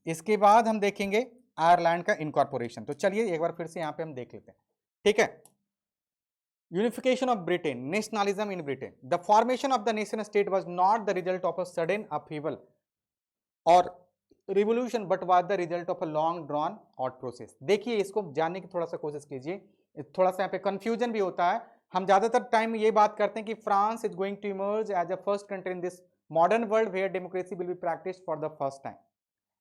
इसके बाद हम देखेंगे आयरलैंड का इनकॉर्पोरेशन। तो चलिए एक बार फिर से यहां पे हम देख लेते हैं, ठीक है। Unification of Britain, nationalism in Britain. The formation of the nation state was not the result of a sudden upheaval और revolution, but was the result of a long drawn out process. देखिए इसको जानने की थोड़ा सा कोशिश कीजिए, थोड़ा सा यहाँ पे कंफ्यूजन भी होता है। हम ज्यादातर टाइम ये बात करते हैं कि France is going to emerge as a first country in this modern world where democracy will be practised for the first time.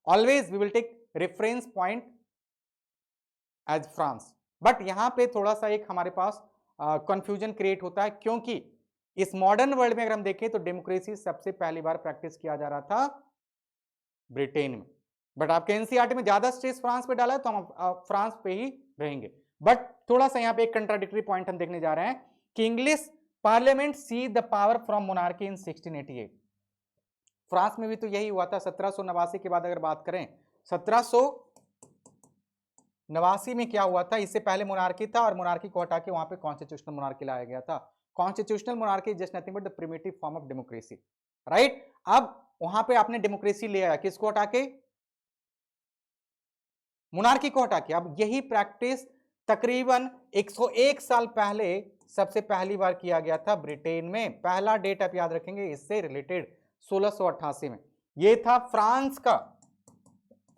Always we will take reference point as France, but यहां पे थोड़ा सा एक हमारे पास confusion create होता है, क्योंकि इस मॉडर्न वर्ल्ड में अगर हम देखें तो डेमोक्रेसी सबसे पहली बार प्रैक्टिस किया जा रहा था ब्रिटेन में, बट आपके एनसीईआरटी में ज्यादा स्ट्रेस फ्रांस पे डाला है, तो हम फ्रांस पे ही रहेंगे। बट थोड़ा सा यहाँ पे एक कंट्राडिक्टरी पॉइंट हम देखने जा रहे हैं कि English parliament see the power from monarchy in 1688। France में भी तो यही हुआ था 1789 के बाद। अगर बात करें 1789 में क्या हुआ था, इससे पहले मोनार्की था, और मोनार्की को हटा के वहां पे कॉन्स्टिट्यूशनल मोनार्की लाया गया था। Constitutional monarchy just nothing but the primitive form of democracy, right. अब वहां पे आपने डेमोक्रेसी ले आया, किसको हटा के, मोनार्की को हटा के। अब यही प्रैक्टिस तकरीबन 101 साल पहले सबसे पहली बार किया गया था ब्रिटेन में। पहला डेट आप याद रखेंगे इससे रिलेटेड 1688 में, यह था फ्रांस का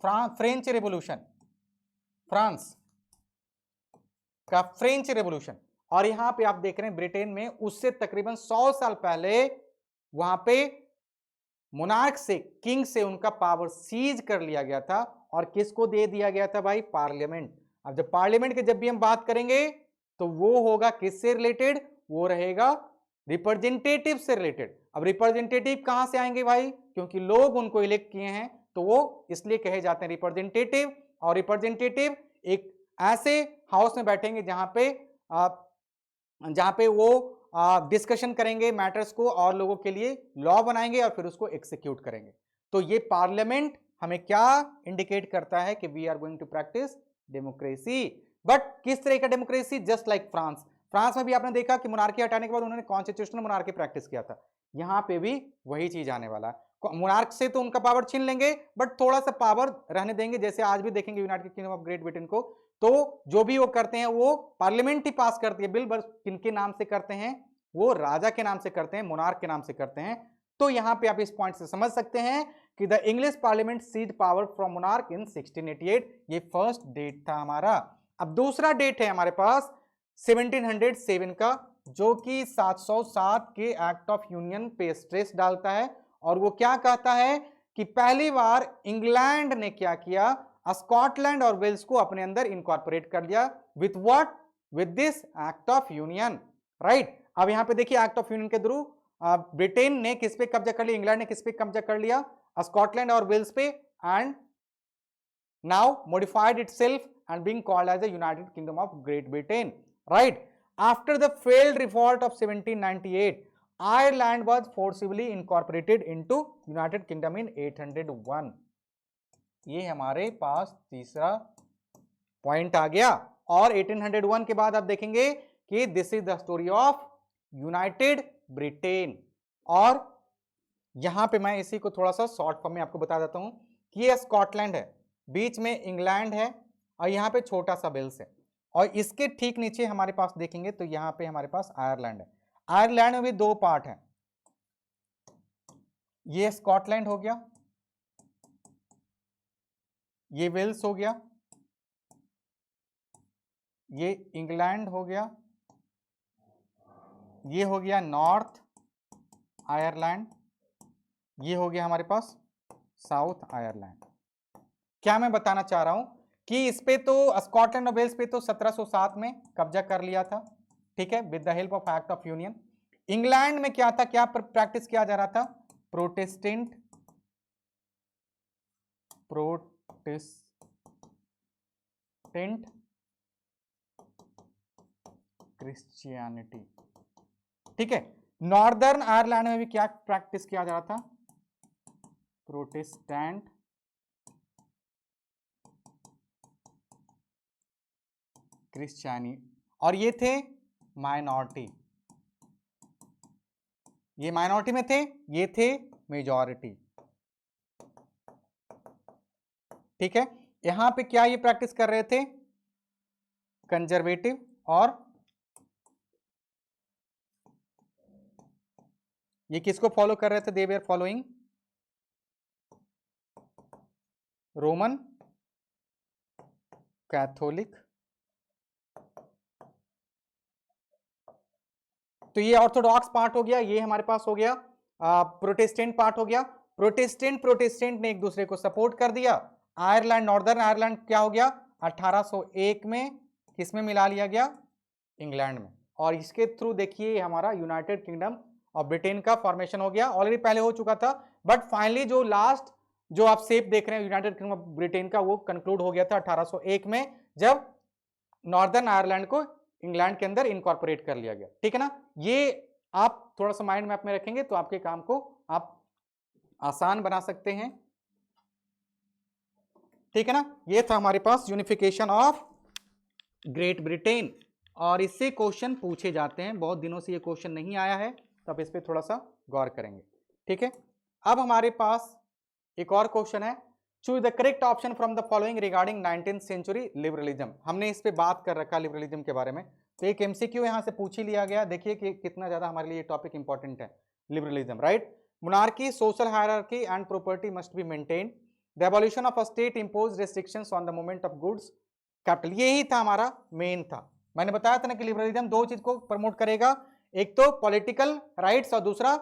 फ्रेंच रेवोल्यूशन, फ्रांस का फ्रेंच रेवोल्यूशन। और यहां पे आप देख रहे हैं ब्रिटेन में उससे तकरीबन 100 साल पहले वहां पे मोनार्क से, किंग से उनका पावर सीज कर लिया गया था, और किसको दे दिया गया था भाई, पार्लियामेंट। अब जब पार्लियामेंट की जब भी हम बात करेंगे तो वो होगा किससे रिलेटेड, वो रहेगा रिप्रेजेंटेटिव से रिलेटेड। अब रिप्रेजेंटेटिव कहां से आएंगे भाई, क्योंकि लोग उनको इलेक्ट किए हैं, तो वो इसलिए कहे जाते हैं रिप्रेजेंटेटिव। और रिप्रेजेंटेटिव एक ऐसे हाउस में बैठेंगे जहां पे वो डिस्कशन करेंगे मैटर्स को, और लोगों के लिए लॉ बनाएंगे और फिर उसको एग्जीक्यूट करेंगे। तो ये पार्लियामेंट हमें क्या इंडिकेट करता है कि we are going to practise democracy. But किस तरह का democracy, just like France. France में भी आपने देखा कि मोनार्की हटाने के बाद उन्होंने कॉन्स्टिट्यूशनल मोनार्की प्रैक्टिस किया था, यहां पे भी वही चीज आने वाला है। मोनार्क से तो उनका पावर छीन लेंगे, बट थोड़ा सा पावर रहने देंगे, जैसे आज भी देखेंगे United Kingdom of Great Britain को। तो जो भी वो करते हैं वो पार्लियामेंट ही पास करती है बिल, बस किनके नाम से करते हैं, वो राजा के नाम से करते हैं, मोनार्क के नाम से करते हैं। तो यहां पे आप इस पॉइंट से समझ सकते हैं कि the English parliament seized power from monarch in 1688। ये फर्स्ट डेट था हमारा। अब दूसरा डेट है हमारे पास 1707 का, जो कि 707 के एक्ट ऑफ यूनियन पे स्ट्रेस डालता है, और वो क्या कहता है कि पहली बार इंग्लैंड ने क्या किया, स्कॉटलैंड और वेल्स को अपने अंदर इनकॉर्पोरेट कर लिया। With what, with this act of union, right. अब यहां पे देखिए एक्ट ऑफ यूनियन के थ्रू ब्रिटेन ने किस पे कब्जा कर लिया, इंग्लैंड ने किस पे कब्जा कर लिया, स्कॉटलैंड और वेल्स पे, and now modified itself and being called as the United Kingdom of Great Britain, right? After the failed revolt of 1798, Ireland was forcibly incorporated into United Kingdom in 801. ये हमारे पास तीसरा पॉइंट आ गया। और 1801 के बाद आप देखेंगे कि this is the story of United Britain. और यहां पे मैं इसी को थोड़ा सा शॉर्ट फॉर्म में आपको बता देता हूं कि ये स्कॉटलैंड है, बीच में इंग्लैंड है और यहाँ पे छोटा सा वेल्स है, और इसके ठीक नीचे हमारे पास देखेंगे तो यहाँ पे हमारे पास आयरलैंड है। आयरलैंड में भी दो पार्ट है, ये स्कॉटलैंड हो गया, ये वेल्स हो गया, ये इंग्लैंड हो गया, ये हो गया नॉर्थ आयरलैंड, ये हो गया हमारे पास साउथ आयरलैंड। क्या मैं बताना चाह रहा हूं कि इस पे तो स्कॉटलैंड और वेल्स पे तो 1707 में कब्जा कर लिया था, ठीक है, with the help of act of union. England में क्या था, क्या प्रैक्टिस किया जा रहा था, प्रोटेस्टेंट क्रिश्चियनिटी, ठीक है। नॉर्दर्न आयरलैंड में भी क्या प्रैक्टिस किया जा रहा था, प्रोटेस्टेंट क्रिश्चियनी, और ये थे माइनॉरिटी, ये माइनॉरिटी में थे, ये थे मेजॉरिटी, ठीक है। यहां पे क्या ये प्रैक्टिस कर रहे थे, कंजर्वेटिव, और ये किसको फॉलो कर रहे थे, they were following Roman Catholic. तो ये ऑर्थोडॉक्स पार्ट हो गया, ये हमारे पास हो गया प्रोटेस्टेंट पार्ट हो गया। प्रोटेस्टेंट ने एक दूसरे को सपोर्ट कर दिया। आयरलैंड, नॉर्दर्न आयरलैंड क्या हो गया, 1801 में किसमें मिला लिया गया, इंग्लैंड में, और इसके थ्रू देखिए हमारा यूनाइटेड किंगडम और ब्रिटेन का फॉर्मेशन हो गया। ऑलरेडी पहले हो चुका था, बट फाइनली जो लास्ट जो आप शेप देख रहे हैं यूनाइटेड किंगडम ऑफ ब्रिटेन का, वो कंक्लूड हो गया था 1801 में, जब नॉर्दर्न आयरलैंड को इंग्लैंड के अंदर इनकॉर्पोरेट कर लिया गया, ठीक है ना। ये आप थोड़ा सा माइंड मैप में रखेंगे तो आपके काम को आप आसान बना सकते हैं, ठीक है ना। ये था हमारे पास यूनिफिकेशन ऑफ ग्रेट ब्रिटेन, और इससे क्वेश्चन पूछे जाते हैं। बहुत दिनों से ये क्वेश्चन नहीं आया है, तो आप इस पर थोड़ा सा गौर करेंगे, ठीक है। अब हमारे पास एक और क्वेश्चन है, choose the correct option from the following regarding 19th century liberalism. हमने इस पे बात कर रखा लिबरलिज्म के बारे में, तो एक एमसीक्यू यहां से पूछ ही लिया गया। देखिए कि कितना ज्यादा हमारे लिए टॉपिक इंपॉर्टेंट है, liberalism, right. Monarchy, social hierarchy and property must be maintained, the abolition of a state impose restrictions on the movement of goods capital, यही था हमारा मेन था। मैंने बताया था ना कि लिबरलिज्म दो चीज को प्रमोट करेगा, एक तो पॉलिटिकल राइट्स और दूसरा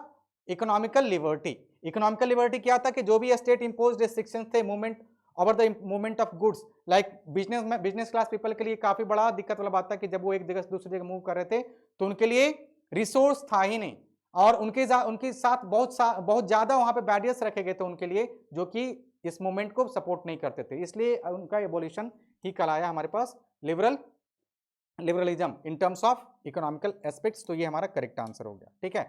इकोनॉमिकल लिबर्टी। इकोनॉमिकल लिबर्टी क्या था कि जो भी स्टेट इंपोज रेस्ट्रिक्शंस थे movement over the movement of goods, like business class people के लिए काफी बड़ा दिक्कत वाला बात था कि जब वो एक जगह से दूसरी जगह मूव कर रहे थे तो उनके लिए रिसोर्स था ही नहीं, और उनके साथ बहुत ज्यादा वहां पे बैरियर्स रखे गए थे उनके लिए, जो कि इस मूवमेंट को सपोर्ट नहीं करते थे, इसलिए उनका एबोलिशन ही कहलाया हमारे पास liberalism in terms of economical aspects. तो ये हमारा करेक्ट आंसर हो गया, ठीक है।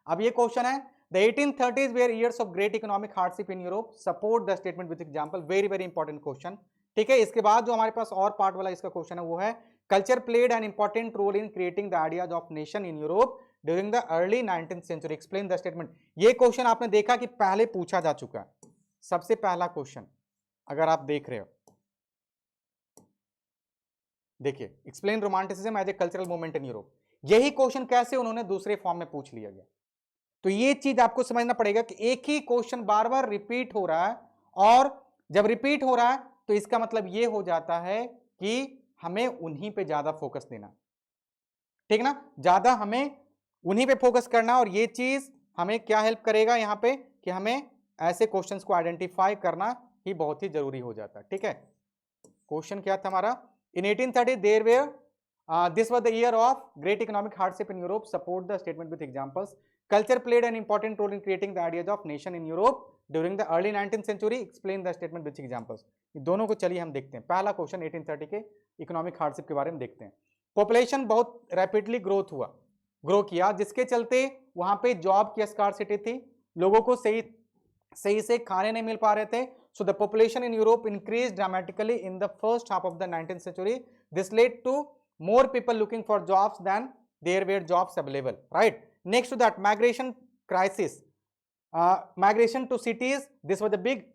अब ये क्वेश्चन है, the 1830s were years of great economic hardship in Europe, support the statement with example, very very important question, ठीक है। इसके बाद जो हमारे पास और पार्ट वाला इसका क्वेश्चन है वो है, culture played an important role in creating the ideas of nation in Europe during the early 19th century, explain the statement. ये क्वेश्चन आपने देखा कि पहले पूछा जा चुका है, सबसे पहला क्वेश्चन अगर आप देख रहे हो, देखिए, explain romanticism as a cultural movement in Europe, यही क्वेश्चन कैसे उन्होंने दूसरे फॉर्म में पूछ लिया गया। तो ये चीज आपको समझना पड़ेगा कि एक ही क्वेश्चन बार बार रिपीट हो रहा है, और जब रिपीट हो रहा है तो इसका मतलब ये हो जाता है कि हमें उन्हीं पे ज्यादा फोकस देना, ठीक ना, ज्यादा हमें उन्हीं पे फोकस करना, और ये चीज हमें क्या हेल्प करेगा यहाँ पे कि हमें ऐसे क्वेश्चंस को आइडेंटिफाई करना ही बहुत ही जरूरी हो जाता है, ठीक है। क्वेश्चन क्या था हमारा, in 1830 there were this was the year of great economic hardship in Europe, support the statement with examples, culture played an important role in creating the ideas of nation in Europe during the early 19th century, explain the statement with examples। ये दोनों को चलिए हम देखते हैं। पहला question 1830 के economic hardship के बारे में देखते हैं। पॉपुलेशन बहुत रैपिडली ग्रो किया, जिसके चलते वहां पे जॉब की स्कार्सिटी थी, लोगों को सही से खाने नहीं मिल पा रहे थे। So the population in Europe increased dramatically in the first half of the 19th century. This led to more people looking for jobs than there were jobs available, right? Next to that, migration crisis. Migration to cities, this was a big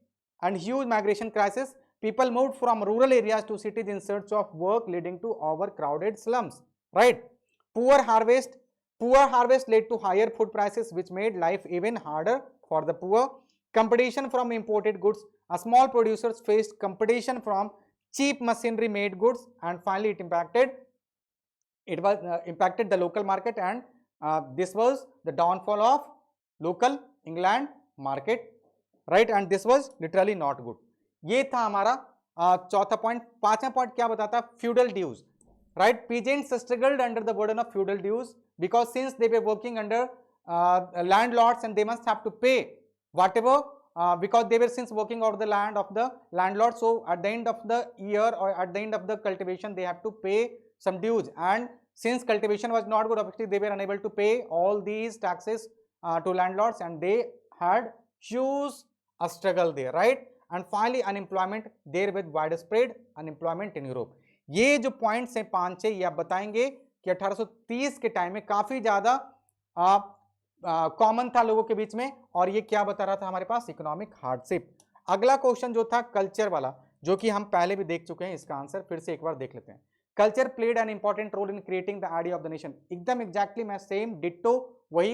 and huge migration crisis. People moved from rural areas to cities in search of work, leading to overcrowded slums, right? Poor harvest led to higher food prices, which made life even harder for the poor. Competition from imported goods, small producers faced competition from cheap machinery made goods, and finally it impacted the local market, and this was the downfall of local England market, right? And this was literally not good. ये था हमारा चौथा point. पांचवा point क्या बताता? Feudal dues, right? Peasants struggled under the burden of feudal dues because since they were working under landlords and they must have to pay whatever because they were since working out the land of the landlord. So at the end of the year or at the end of the cultivation they have to pay some dues, and since cultivation was not good, obviously they were unable to pay all these taxes to landlords, and they had huge struggle there, right? And finally unemployment there with widespread unemployment in Europe. ये जो points हैं 5-6 ये आप बताएंगे कि 1830 के time में काफी ज्यादा कॉमन था लोगों के बीच में, और ये क्या बता रहा था हमारे पास? Economic hardship. अगला क्वेश्चन जो था कल्चर वाला, जो कि हम पहले भी देख चुके हैं, इसका आंसर फिर से एक बार देख लेते हैं. Culture played an important role in creating the idea of the nation. एकदम एग्जैक्टली मैं सेम डिट्टो वही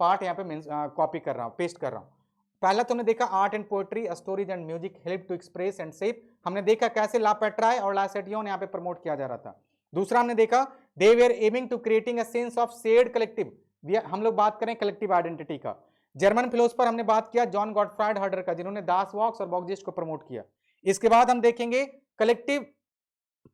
पार्ट यहाँ पे कॉपी कर रहा हूँ, पेस्ट कर रहा हूँ. पहला तो हमने देखा art and poetry, stories and music help to express and shape. हमने देखा कैसे ला पेट्राए और ला सेटियोन यहाँ पे प्रमोट किया जा रहा था. दूसरा हमने देखा they were aiming to creating a sense of shared collective. हम लोग बात करें कलेक्टिव आइडेंटिटी का. जर्मन फिलोसफर हमने बात किया जॉन गॉटफ्राइड हर्डर का, जिन्होंने दास वॉक्स और बॉक्जिस्ट को प्रमोट किया. इसके बाद हम देखेंगे collective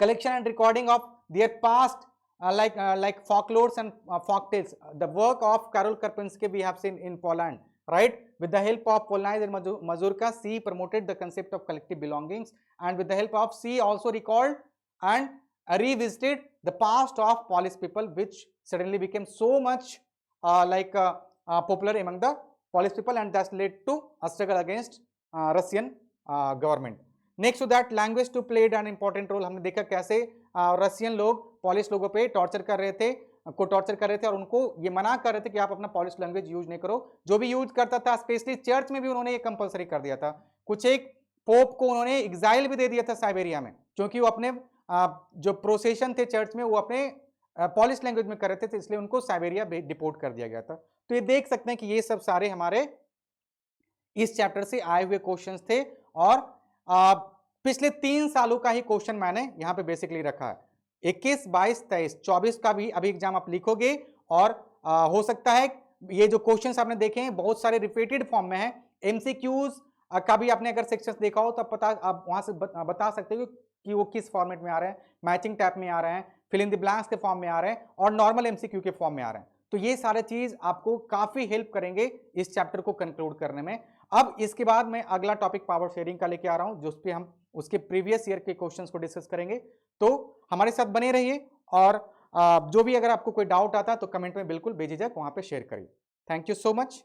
collection and recording of their past like folklores and folk tales. The work of Karol Karpinski we have seen in Poland, right? With the help of Polonais and Mazurka, she promoted the concept of collective belongings, and with the help of she also recalled and revisited the past of Polish people, which suddenly became so much popular among the Polish people, and that led to a struggle against Russian government. Next to that language too played an important role. हमने देखा कैसे Russian लोग polish लोगों पे torture कर रहे थे और उनको ये मना कर रहे थे कि आप अपना पॉलिश लैंग्वेज यूज नहीं करो. जो भी यूज करता था, स्पेशली चर्च में भी उन्होंने ये कंपलसरी कर दिया था. कुछ एक पोप को उन्होंने एग्जाइल भी दे दिया था साइबेरिया में, क्योंकि वो अपने जो प्रोसेशन थे चर्च में वो अपने पॉलिश लैंग्वेज में कर रहे थे, इसलिए उनको साइबेरिया डिपोर्ट कर दिया गया था. तो ये देख सकते हैं कि ये सब सारे हमारे इस चैप्टर से आए हुए क्वेश्चंस थे, और पिछले 3 सालों का ही क्वेश्चन मैंने यहां पे बेसिकली रखा है. 21, 22, 23, 24 का भी अभी एग्जाम आप लिखोगे, और हो सकता है ये जो क्वेश्चंस आपने देखे हैं बहुत सारे रिपीटेड फॉर्म में हैं. एमसीक्यूज का भी आपने अगर सेक्शंस देखा हो तो आप वहां से बता सकते हो कि वो किस फॉर्मेट में आ रहे हैं. मैचिंग टाइप में आ रहे हैं, फिल इन द ब्लैंक्स के फॉर्म में आ रहे हैं, और नॉर्मल एमसीक्यू के फॉर्म में आ रहे हैं. तो ये सारे चीज आपको काफी हेल्प करेंगे इस चैप्टर को कंक्लूड करने में. अब इसके बाद मैं अगला टॉपिक पावर शेयरिंग का लेके आ रहा हूं, जो पे हम उसके प्रीवियस ईयर के क्वेश्चंस को डिस्कस करेंगे. तो हमारे साथ बने रहिए, और जो भी अगर आपको कोई डाउट आता है तो कमेंट में बिल्कुल बेझिझक वहां पे शेयर करिए. Thank you so much.